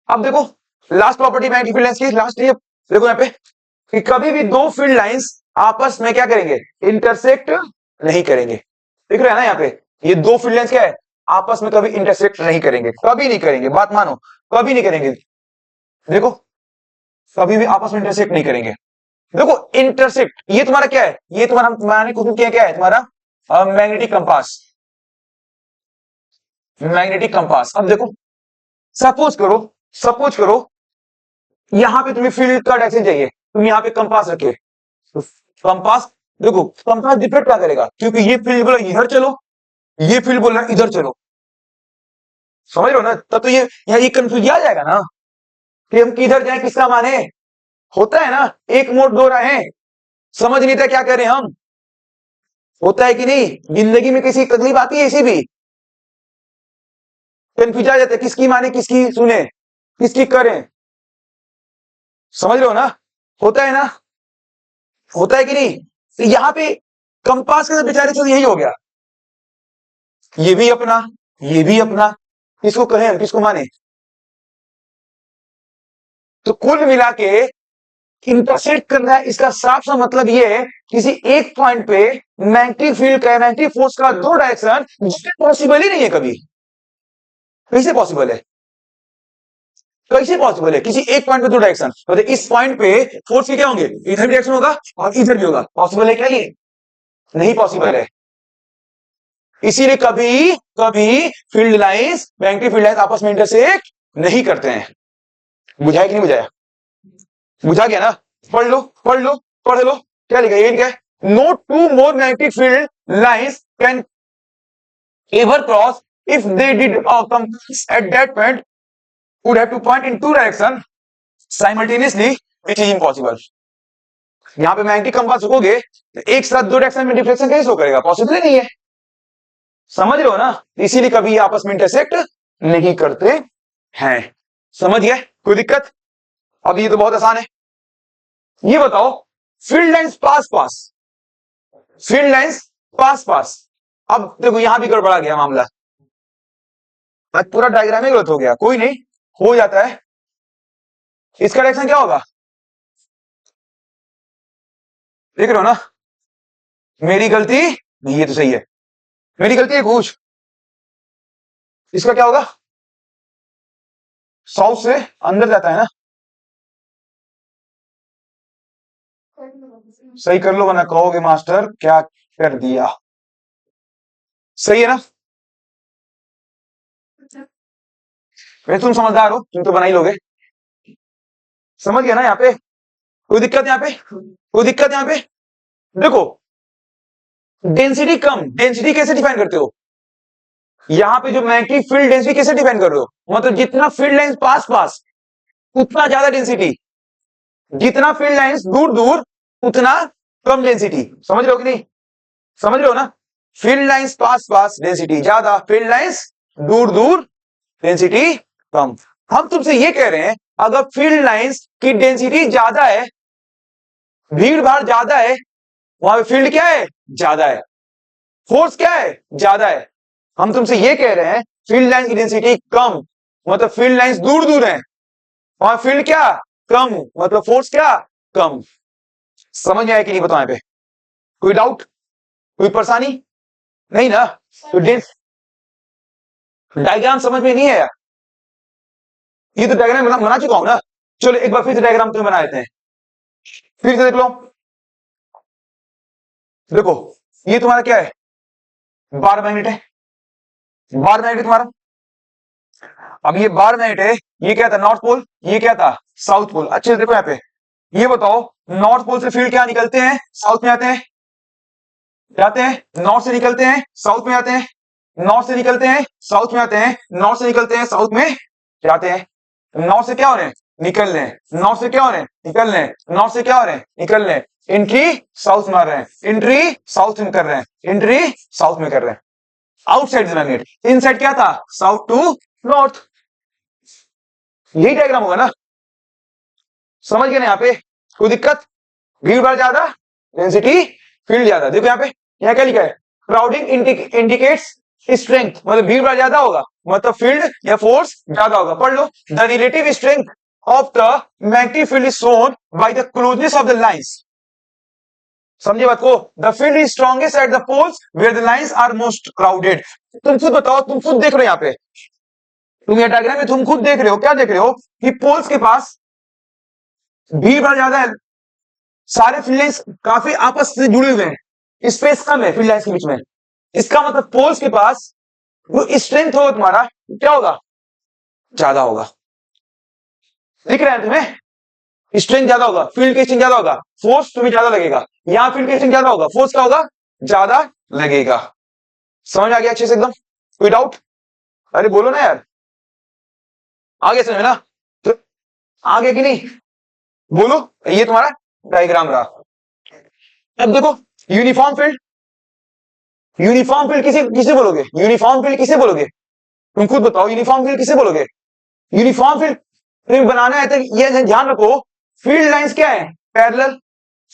अब देखो, लास्ट प्रॉपर्टी नेगेटिव लेंस की, लास्ट ये देखो यहाँ पे कि कभी भी दो फील्ड लाइंस आपस में क्या करेंगे? इंटरसेक्ट नहीं करेंगे। दिख रहा है ना यहाँ पे? ये दो फील्ड लाइंस क्या है? आपस में कभी इंटरसेक्ट नहीं करेंगे, कभी नहीं करेंगे। बात मानो, कभी नहीं करेंगे। देखो, कभी भी आपस में इंटरसेक्ट नहीं करेंगे। देखो इंटरसेक्ट, ये तुम्हारा क्या है? ये तुम्हारा क्या है? तुम्हारा मैग्नेटिक कंपास। Magnetic compass. अब देखो, सपोज करो, सपोज करो यहां पे तुम्हें फील्ड का डायरेक्शन चाहिए, तुम यहां पे कंपास रखे, तो कंपास, देखो कंपास डिफेक्ट क्या करेगा, क्योंकि ये फील्ड बोला इधर चलो, ये फील्ड बोल रहा है इधर चलो, समझ रहे हो ना, तब तो ये यहाँ ये कंफ्यूज आ जाएगा ना कि हम किधर जाए, किसका माने, होता है ना, एक मोड़ दो राहें, समझ नहीं था क्या कह रहे हैं हम, होता है कि नहीं, जिंदगी में किसी तकलीफ आती है, इसी भी कंफ्यूज आ जाते हैं, किसकी माने किसकी सुने, किसकी करें, समझ रहे हो ना, होता है ना, होता है कि नहीं। तो यहां पे कंपास के साथ बेचारे से यही हो गया, ये भी अपना, ये भी अपना, किसको कहें हम, किसको माने। तो कुल मिला के इंटरसेक्ट करना है, इसका साफ सा मतलब ये है, किसी एक पॉइंट पे मैग्नेटिक फील्ड का, मैग्नेटिक फोर्स का दो डायरेक्शन पॉसिबल ही नहीं है कभी, कैसे पॉसिबल है, कैसे पॉसिबल है किसी एक पॉइंट पे दो डायरेक्शन, मतलब इस पॉइंट पे फोर्स के क्या होंगे, इधर भी डायरेक्शन होगा और इधर भी होगा, पॉसिबल है क्या ये, नहीं पॉसिबल है। इसीलिए कभी कभी field lines, magnetic field lines आपस में इंटरसेक्ट नहीं करते हैं। बुझाया कि नहीं बुझाया, बुझा गया ना, पढ़ लो पढ़ लो पढ़ लो, क्या लिखा है, क्या है, no two more magnetic field lines can ever cross if they did compass at that point would have to point in two directions simultaneously, which is impossible। यहां पे मैग्नेटिक कंपास रखोगे तो एक साथ दो डायरेक्शन में डिफ्लेक्शन कैसे हो करेगा, पॉसिबल ही नहीं है, समझ रहे हो ना, इसीलिए कभी आपस में इंटरसेक्ट नहीं करते हैं। समझ गए, कोई दिक्कत, अब ये तो बहुत आसान है। ये बताओ फील्ड लाइंस पास पास, फील्ड लाइंस पास पास, अब देखो यहां भी गड़बड़ा गया मामला, आज पूरा डायग्राम ही गलत हो गया, कोई नहीं, हो जाता है। इसका डायरेक्शन क्या होगा, देख रहे हो ना, मेरी गलती नहीं, ये तो सही है, मेरी गलती है कुछ, इसका क्या होगा, साउथ से अंदर जाता है ना, सही कर लो वरना कहोगे मास्टर क्या कर दिया, सही है ना, वैसे तुम समझदार हो, तुम तो बना ही लोगे, समझ गया ना, यहाँ पे कोई दिक्कत, यहाँ पे कोई दिक्कत, यहाँ पे देखो डेंसिटी कम, डेंसिटी कैसे डिफाइन करते हो, यहां पे जो मैग्नेटिक फील्ड डेंसिटी कैसे डिफाइन कर रहे हो, मतलब जितना फील्ड लाइंस पास पास उतना ज्यादा डेंसिटी, जितना फील्ड लाइंस दूर दूर उतना कम डेंसिटी, समझ रहे हो कि नहीं, समझ रहे हो ना, फील्ड लाइंस पास पास डेंसिटी ज्यादा, फील्ड लाइंस दूर दूर डेंसिटी कम। हम तुमसे ये कह रहे हैं अगर फील्ड लाइंस की डेंसिटी ज्यादा है, भीड़ भाड़ ज्यादा है, वहां पे फील्ड क्या है, ज्यादा है, फोर्स क्या है, ज्यादा है, हम तुमसे ये कह रहे हैं फील्ड लाइन की डेंसिटी कम, मतलब फील्ड लाइंस दूर दूर है, वहां फील्ड क्या कम, मतलब फोर्स क्या कम। समझ में आया कि नहीं बताओ, यहाँ पे कोई डाउट, कोई परेशानी नहीं ना, तो डायग्राम समझ में नहीं आया, ये तो डायग्राम बना चुका हूं ना, चलो एक बार फिर से डायग्राम तुम्हें बना देते हैं, फिर से देख लो, देखो ये तुम्हारा क्या है, बार मैग्नेट है, बार मैग्नेट तुम्हारा, अब ये बार मैग्नेट है, ये क्या था नॉर्थ पोल, ये क्या था साउथ पोल, अच्छे से देखो यहाँ पे, ये बताओ नॉर्थ पोल से फील्ड क्या निकलते हैं, साउथ में आते हैं, जाते हैं, नॉर्थ से निकलते हैं साउथ में आते हैं, नॉर्थ से निकलते हैं साउथ में आते हैं, नॉर्थ से निकलते हैं साउथ में जाते हैं, नॉर्थ से क्या हो रहे हैं, निकल रहे हैं, नॉर्थ से क्या हो रहे हैं, निकल रहे हैं, नॉर्थ से क्या हो रहे हैं, निकल रहे हैं, एंट्री साउथ मार रहे हैं, एंट्री साउथ में कर रहे हैं, एंट्री साउथ में कर रहे हैं, आउटसाइड मैग्नेट, इनसाइड क्या था, साउथ टू नॉर्थ, यही डायग्राम होगा ना, समझ गए ना, यहाँ पे कोई दिक्कत, भीड़ भाड़ ज्यादा डेंसिटी फील्ड ज्यादा, देखो यहाँ पे, यहाँ क्या लिखा है, क्राउडिंग इंडिकेट्स स्ट्रेंथ, मतलब भीड़ भाड़ ज्यादा होगा मतलब फील्ड या फोर्स ज्यादा होगा, पढ़ लो, the relative strength of the magnetic field is shown by the closeness of the lines, समझे बात को, the field is strongest at the poles where the lines are most crowded. तुम खुद बताओ, तुम खुद देख रहे हो यहाँ पे, तुम ये डायग्राम में तुम खुद देख रहे हो, क्या देख रहे हो कि पोल्स के पास भीड़ भाड़ ज्यादा है, सारे फील्ड लाइंस काफी आपस से जुड़े हुए हैं, स्पेस कम है फील्ड लाइंस के बीच में, इसका मतलब पोल्स के पास जो स्ट्रेंथ होगा तुम्हारा क्या होगा, ज्यादा होगा, दिख रहा है तुम्हें, स्ट्रेंथ ज्यादा होगा, फील्ड की स्ट्रेंथ ज्यादा होगा, फोर्स तुम्हें ज्यादा लगेगा। यहां फील्ड की स्ट्रेंथ ज्यादा होगा, फोर्स क्या होगा, ज्यादा लगेगा। समझ आ गया अच्छे से एकदम, कोई डाउट? अरे बोलो ना यार, आगे समझ ना, तो आगे कि नहीं, बोलो। ये तुम्हारा डायग्राम रहा। अब देखो यूनिफॉर्म फील्ड, यूनिफॉर्म फील्ड किसे किसे बोलोगे, यूनिफॉर्म फील्ड किसे बोलोगे, तुम खुद बताओ, यूनिफॉर्म फील्ड किसे बोलोगे? यूनिफॉर्म फील्ड तुम्हें बनाना है तो ये ध्यान रखो, फील्ड लाइंस क्या है, पैरेलल।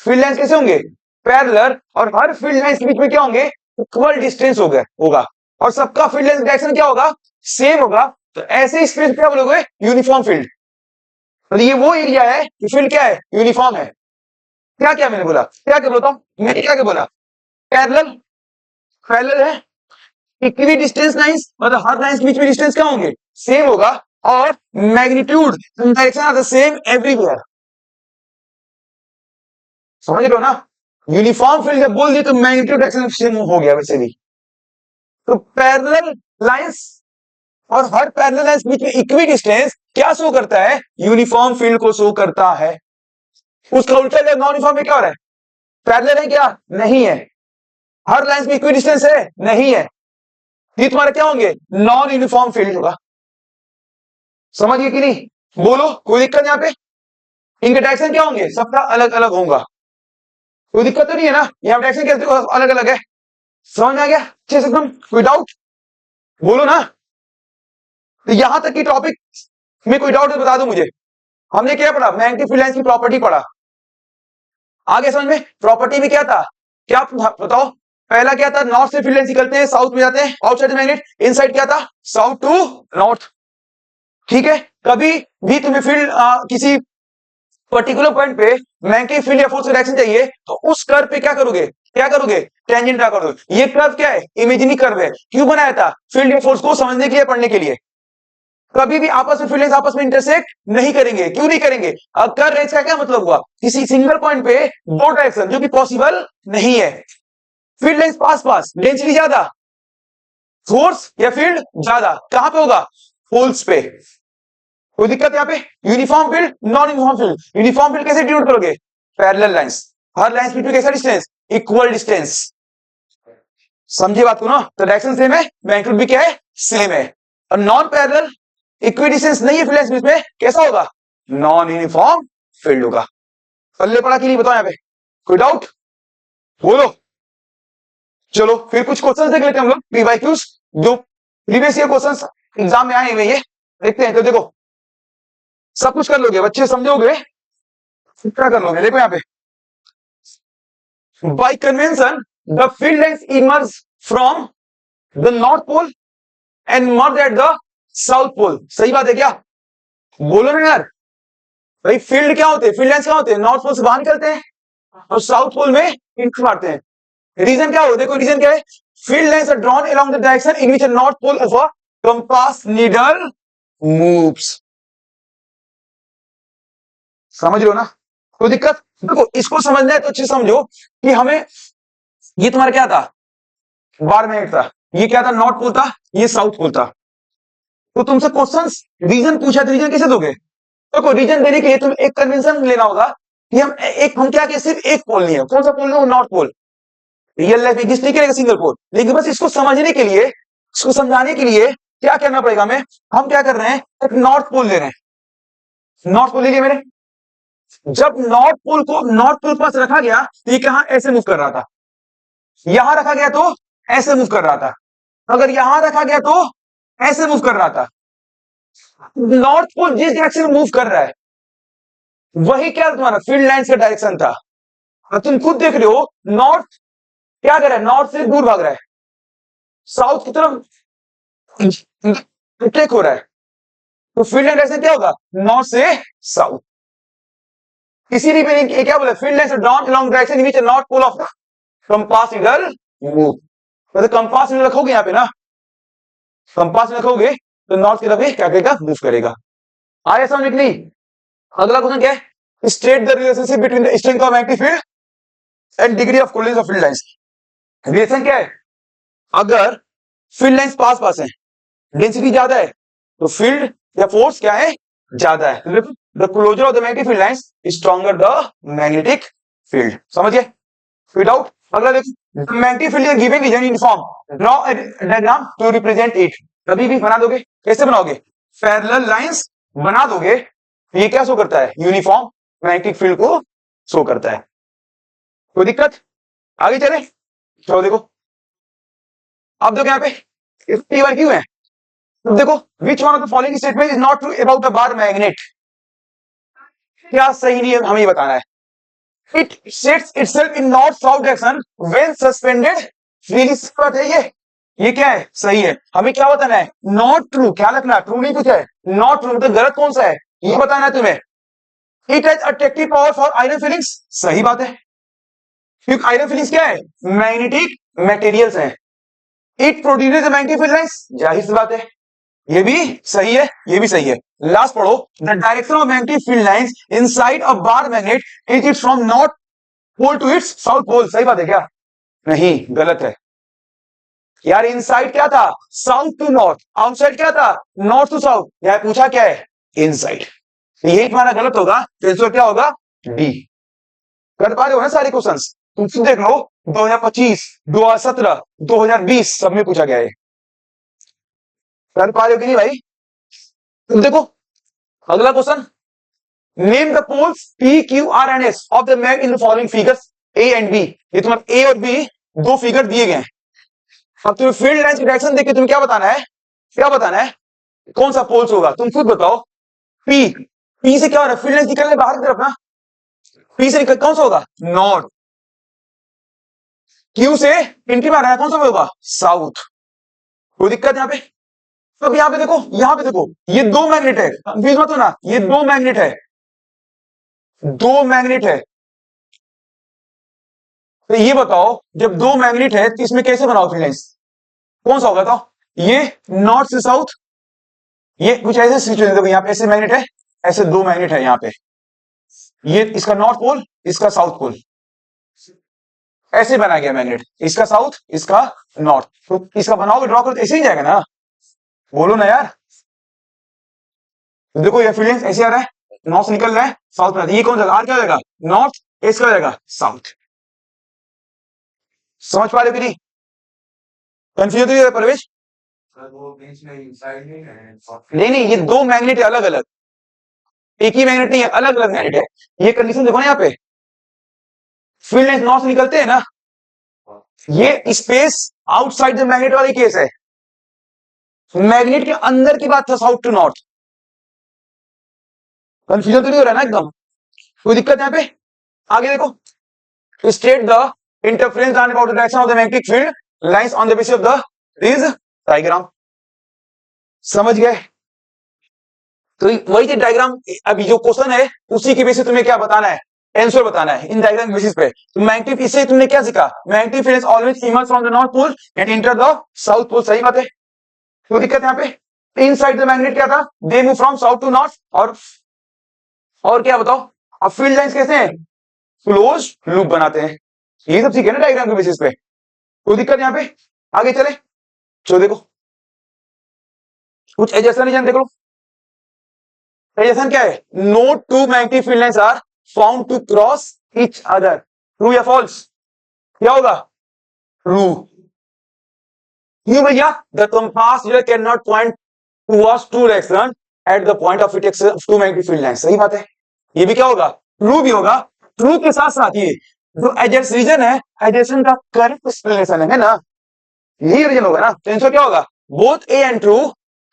फील्ड लाइंस कैसे होंगे, पैरेलल, और हर फील्ड लाइंस के बीच में क्या होंगे, इक्वल डिस्टेंस होगा, और सबका फील्ड लाइंस डायरेक्शन क्या होगा, सेम होगा। तो ऐसे स्पेस क्या बोलोगे, यूनिफॉर्म फील्ड। तो ये वो एरिया है कि फील्ड क्या है, यूनिफॉर्म है। क्या क्या मैंने बोला, क्या क्या बोलता हूं मैंने, क्या क्या बोला, पैरेलल, पैरेलल है, इक्वी डिस्टेंस लाइंस, मतलब हर लाइंस के बीच में डिस्टेंस क्या होंगे, सेम होगा, और magnitude direction are the same everywhere. समझ लो ना, यूनिफॉर्म फील्ड जब बोल दिए तो मैग्नीट्यूड डायरेक्शन सेम हो गया वैसे भी। तो पैरेलल लाइंस और हर पैरेलल लाइंस के बीच में इक्वी डिस्टेंस क्या शो करता है, यूनिफॉर्म फील्ड को शो करता है। उसका उल्टा नॉन यूनिफॉर्म में क्या हो रहा है, पैरेलल है क्या, नहीं है, हर लाइंस में इक्वी डिस्टेंस है, नहीं है, ये तुम्हारे क्या होंगे, नॉन यूनिफॉर्म फील्ड होगा। समझ गए कि नहीं, बोलो, कोई दिक्कत यहाँ पे, इनके डायरेक्शन क्या होंगे, सबका अलग अलग होगा, कोई दिक्कत तो नहीं है ना, यहाँ डायरेक्शन कैसे अलग अलग है। समझ में आ गया अच्छे से एकदम, कोई डाउट, बोलो ना। तो यहां तक की टॉपिक में कोई डाउट है बता दो मुझे। हमने क्या पढ़ा, मैग्नेटिक फील्ड लाइंस की प्रॉपर्टी पढ़ा, आगे समझ में, प्रॉपर्टी में क्या था, क्या बताओ, पहला क्या था, नॉर्थ से फील्ड लाइंस निकलते हैं साउथ में जाते हैं, आउटसाइड मैग्नेट, इनसाइड क्या था, साउथ टू नॉर्थ। ठीक है, कभी भी तुम्हें फील्ड किसी पर्टिकुलर पॉइंट पे मैग्नेटिक फील्ड या फोर्स की डायरेक्शन चाहिए तो उस कर्व पे क्या करोगे, टेंजेंट ड्रा करोगे। ये कर्व क्या है, इमेजिनरी कर्व है, क्यों बनाया था, फील्ड या फोर्स को समझने के लिए, पढ़ने के लिए। कभी भी आपस में फील्ड लाइंस आपस में इंटरसेक्ट नहीं करेंगे, क्यों नहीं करेंगे, अब कर्व रेंज का क्या मतलब हुआ, किसी सिंगल पॉइंट पे दो डायरेक्शन, जो कि पॉसिबल नहीं है। फील्ड लाइंस पास पास, डेंसिटी ज्यादा, फोर्स या फील्ड ज्यादा, कहां पे होगा, पोल्स पे। कोई दिक्कत यहाँ पे, uniform field, non uniform field, uniform field कैसे डिनोट करोगे, पैरेलल लाइंस, हर लाइंस बीच में कैसा डिस्टेंस, इक्वल डिस्टेंस। समझे बात को ना, तो डायरेक्शन सेम है, मैग्नीट्यूड भी क्या है, सेम है। और नॉन पैरेलल, इक्वी डिस्टेंस नहीं है फील्ड लाइंस बीच में, कैसा होगा, नॉन यूनिफॉर्म फील्ड होगा। पल्ले पड़ा कि नहीं बताओ यहाँ पे, कोई डाउट, बोलो। चलो फिर कुछ क्वेश्चन देख लेते हैं हम लोग, पीवाईक्यूज, जो प्रीवियस ईयर क्वेश्चंस एग्जाम में आए हुए, ये देखते हैं। तो देखो सब कुछ कर लोगे बच्चे, समझोगे, क्या कर लोगे, देखो यहाँ पे, by convention the field lines emerge from the north pole and merge at the south pole. सही बात है क्या, बोलो ना यार, भाई फील्ड क्या होते हैं, फील्ड लाइंस क्या होते हैं, नॉर्थ पोल से बाहर निकलते हैं और साउथ पोल में इंटर मारते हैं। रीजन क्या हो, देखो रीजन क्या है, field lines are drawn along the direction in which north pole of a compass needle moves. समझ लो ना, कोई दिक्कत, देखो इसको समझना है तो अच्छे समझो कि हमें, ये तुम्हारा क्या था, 12 मिनट था, ये क्या था, नॉर्थ पोल था, ये साउथ पोल था। तो तुमसे क्वेश्चंस रीजन पूछा तो रीजन कैसे दोगे, देखो रीजन देने के लिए तुम्हें एक कन्वेंशन लेना होगा कि हम क्या कि सिर्फ एक पोल नहीं है, कौन सा पोल है, north pole. Real life exist नहीं करेगा सिंगल पोल, लेकिन बस इसको समझने के लिए, इसको समझाने के लिए क्या करना पड़ेगा हमें, हम क्या कर रहे हैं, एक नॉर्थ पोल ले रहे हैं, नॉर्थ पोल ले लिया मैंने। जब नॉर्थ पोल को नॉर्थ पोल पास रखा गया तो ये कहां ऐसे मूव कर रहा था, यहां रखा गया तो ऐसे मूव कर रहा था, अगर यहां रखा गया तो ऐसे मूव कर रहा था। नॉर्थ पोल जिस डायरेक्शन में मूव कर रहा है वही क्या तुम्हारा फील्ड लाइंस का डायरेक्शन था। और तुम खुद देख रहे हो नॉर्थ क्या कर रहा है, नॉर्थ से दूर भाग रहा है, साउथ की तरफ टेक हो रहा है, तो फील्ड लाइन डायरेक्शन क्या होगा, नॉर्थ से साउथ। इसीलिए मैंने क्या बोला, field lines are drawn along direction in which north pole of the compass needle move. तो कंपास नीडल रखोगे यहाँ पे ना, कंपास रखोगे तो नॉर्थ की तरफ क्या करेगा, मूव करेगा। आया समझ नहीं। अगला क्वेश्चन क्या है, state the relationship between the strength of magnetic field and degree of collision of field lines. Relation क्या है, अगर फील्ड लाइंस पास पास है, डेंसिटी ज्यादा है, तो फील्ड या फोर्स क्या है, ज्यादा है। The closer of the magnetic field lines stronger the magnetic field. समझ गए? Fit out. अगला देखो, magnetic field is given reason in form, draw a diagram to represent it. कभी भी बना दोगे, कैसे बनाओगे? पैरेलल लाइंस बना दोगे, ये क्या शो करता है? यूनिफॉर्म मैग्नेटिक फील्ड को शो करता है। कोई दिक्कत? आगे चले, चलो देखो, अब देखो यहाँ पे T1 क्यों है? अब देखो, which one of the following statement is not true about the bar magnet? क्या सही नहीं है, हमें बताना है। It sets itself in north-south direction when suspended freely। है ये क्या है? सही है। हमें क्या बताना है? Not true. क्या लिखना? ट्रू नहीं पूछा है, नॉट ट्रू। तो गलत कौन सा है ये बताना है तुम्हें। It has attractive power for iron feelings. सही बात है, क्योंकि आयरन फीलिंग्स क्या है? मैग्नेटिक मटेरियल्स हैं। It produces magnetic field lines. जाहिर सी बात है, ये भी सही है, ये भी सही है। लास्ट पढ़ो, the direction of magnetic field lines inside a bar magnet is it from north pole to its south pole. सही बात है क्या? नहीं, गलत है यार। इनसाइड क्या था? South to north. आउटसाइड क्या था? North to south. यहां पूछा क्या है? इनसाइड। यही तुम्हारा गलत होगा, तो आंसर क्या होगा? डी। कर पा रहे हो ना सारे क्वेश्चंस? तुम देख लो, 2025, 2017, 2020 सब में पूछा गया है। कर पा रहे हो कि नहीं भाई? तुम देखो, अगला question, name the poles P Q R and S of the mag in the following figures A and B. ये तुम्हारे ए और बी दो फिगर दिए गए हैं। अब तुम्हें फील्ड लाइंस की डायरेक्शन देख के तुम्हें क्या बताना है? क्या बताना है? कौन सा पोल्स होगा? तुम खुद बताओ। पी, पी से क्या हो रहा है? फील्ड लाइंस निकलने बाहर की तरफ ना। पी से निकल कौन सा होगा? नॉर्थ। क्यू से एंट्री मार रहा है, कौन सा होगा? साउथ। कोई दिक्कत यहां पे? अब यहां पे देखो, यहां पे देखो, ये दो मैग्नेट है, कंफ्यूज मत होना, ये दो मैग्नेट है, दो मैग्नेट है। तो ये बताओ, जब दो मैग्नेट है तो इसमें कैसे बनाओ फील्ड लाइंस? कौन सा होगा? तो ये नॉर्थ से साउथ, ये कुछ ऐसे सिचुएशन। देखो यहाँ पे ऐसे मैग्नेट है, ऐसे दो मैग्नेट है यहाँ पे, ये इसका नॉर्थ पोल, इसका साउथ पोल, ऐसे बना गया मैग्नेट, इसका साउथ, इसका नॉर्थ। तो इसका बनाओगे, ड्रॉ करो तो ऐसे ही जाएगा ना? बोलो ना यार। तो देखो ये फील्ड लाइंस ऐसे आ रहा है, नॉर्थ से निकल रहा है, साउथ में। ये कौन सा? आर क्या हो जाएगा? नॉर्थ, इसका हो जाएगा साउथ। समझ पा रहे हो कि नहीं? कंफ्यूज है परवेश? नहीं नहीं, ये दो मैग्नेट है अलग अलग, एक ही मैग्नेट नहीं है, अलग अलग मैग्नेट है। ये कंडीशन देखो ना, यहाँ पे फील्ड लाइंस नॉर्थ से निकलते हैं ना, ये स्पेस आउटसाइड द मैग्नेट वाली केस है। मैग्नेट के अंदर की बात था, साउथ टू नॉर्थ। कंफ्यूजन तो नहीं हो रहा है ना एकदम? कोई दिक्कत यहाँ पे? आगे देखो, state the interference about the direction of the magnetic field lines on the basis of the this diagram. समझ गए? तो वही डायग्राम, अभी जो क्वेश्चन है उसी के बेसिस तुम्हें क्या बताना है? आंसर बताना है इन डायग्राम बेसिस पे। तो मैग्नेटिक, इससे तुमने क्या सीखा? Magnetic field always emerge from the north pole and enter the south pole. सही बात है, कोई दिक्कत यहाँ पे? इनसाइड द मैग्नेट क्या था? They move from south to north. और क्या बताओ? अब फील्ड लाइंस कैसे हैं? क्लोज लूप बनाते हैं। ये सब सीखे ना डायग्राम के बेसिस पे। कोई दिक्कत यहाँ पे? आगे चले, चलो देखो, कुछ एडजस्टन रीजन देख लो। एडजस्टन क्या है? No two magnetic field lines are found to cross each other. True या फॉल्स? क्या होगा? ट्रू। क्यों भैया? The compass can not point towards two direction at the point of it two magnetic field lines. सही बात है, ये भी क्या होगा? ट्रू भी होगा। ट्रू के साथ साथ ये जो एडजस्ट रीजन है, एडजस्टन का करेक्ट एक्सप्लेनेशन है ना, यही रीजन होगा ना। तो आंसर क्या होगा? Both A and true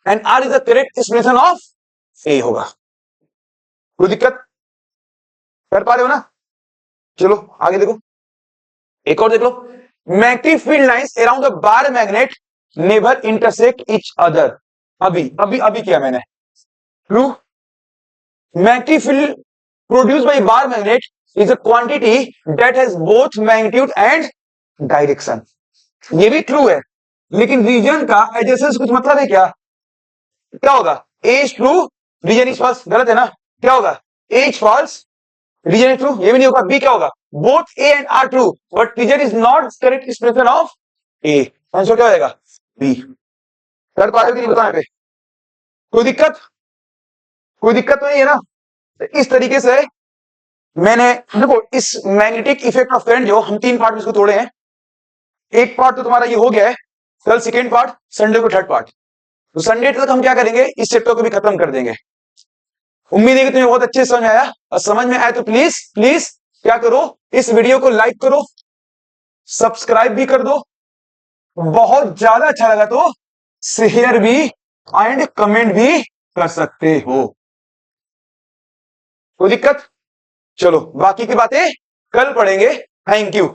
and R is the correct explanation of A होगा। कोई दिक्कत? कर पा रहे हो ना? चलो आगे देखो, एक और देख लो। Magnetic field lines around the bar magnet never intersect each other. अभी अभी अभी किया मैंने। True. Magnetic field produced by bar magnet is a quantity that has both magnitude and direction। ये भी ट्रू है, लेकिन रीजन का एडजेसेंस कुछ मतलब है क्या? क्या होगा? A is true, reason is false. गलत है ना? क्या होगा? A is false, reason is true. ये भी नहीं होगा। B क्या होगा? Both A and R true, but reason is not correct expression of A। Answer क्या हो जाएगा? B। कर पा रहे हो कि नहीं बताओ यहाँ पे? कोई दिक्कत? कोई दिक्कत तो नहीं है ना? तो इस तरीके से मैंने देखो इस मैग्नेटिक इफेक्ट ऑफ करंट जो हम 3 पार्ट में इसको तोड़े हैं, एक पार्ट तो तुम्हारा ये हो गया है, कल सेकेंड पार्ट, संडे को थर्ड पार्ट। तो संडे तक हम क्या करेंगे, इस चैप्टर को भी खत्म कर देंगे। उम्मीद है कि तुम्हें बहुत अच्छे से समझ आया, और समझ में आया तो प्लीज प्लीज क्या करो, इस वीडियो को लाइक करो, सब्सक्राइब भी कर दो, बहुत ज्यादा अच्छा लगा तो शेयर भी एंड कमेंट भी कर सकते हो। कोई दिक्कत? चलो बाकी की बातें कल पढ़ेंगे। Thank you.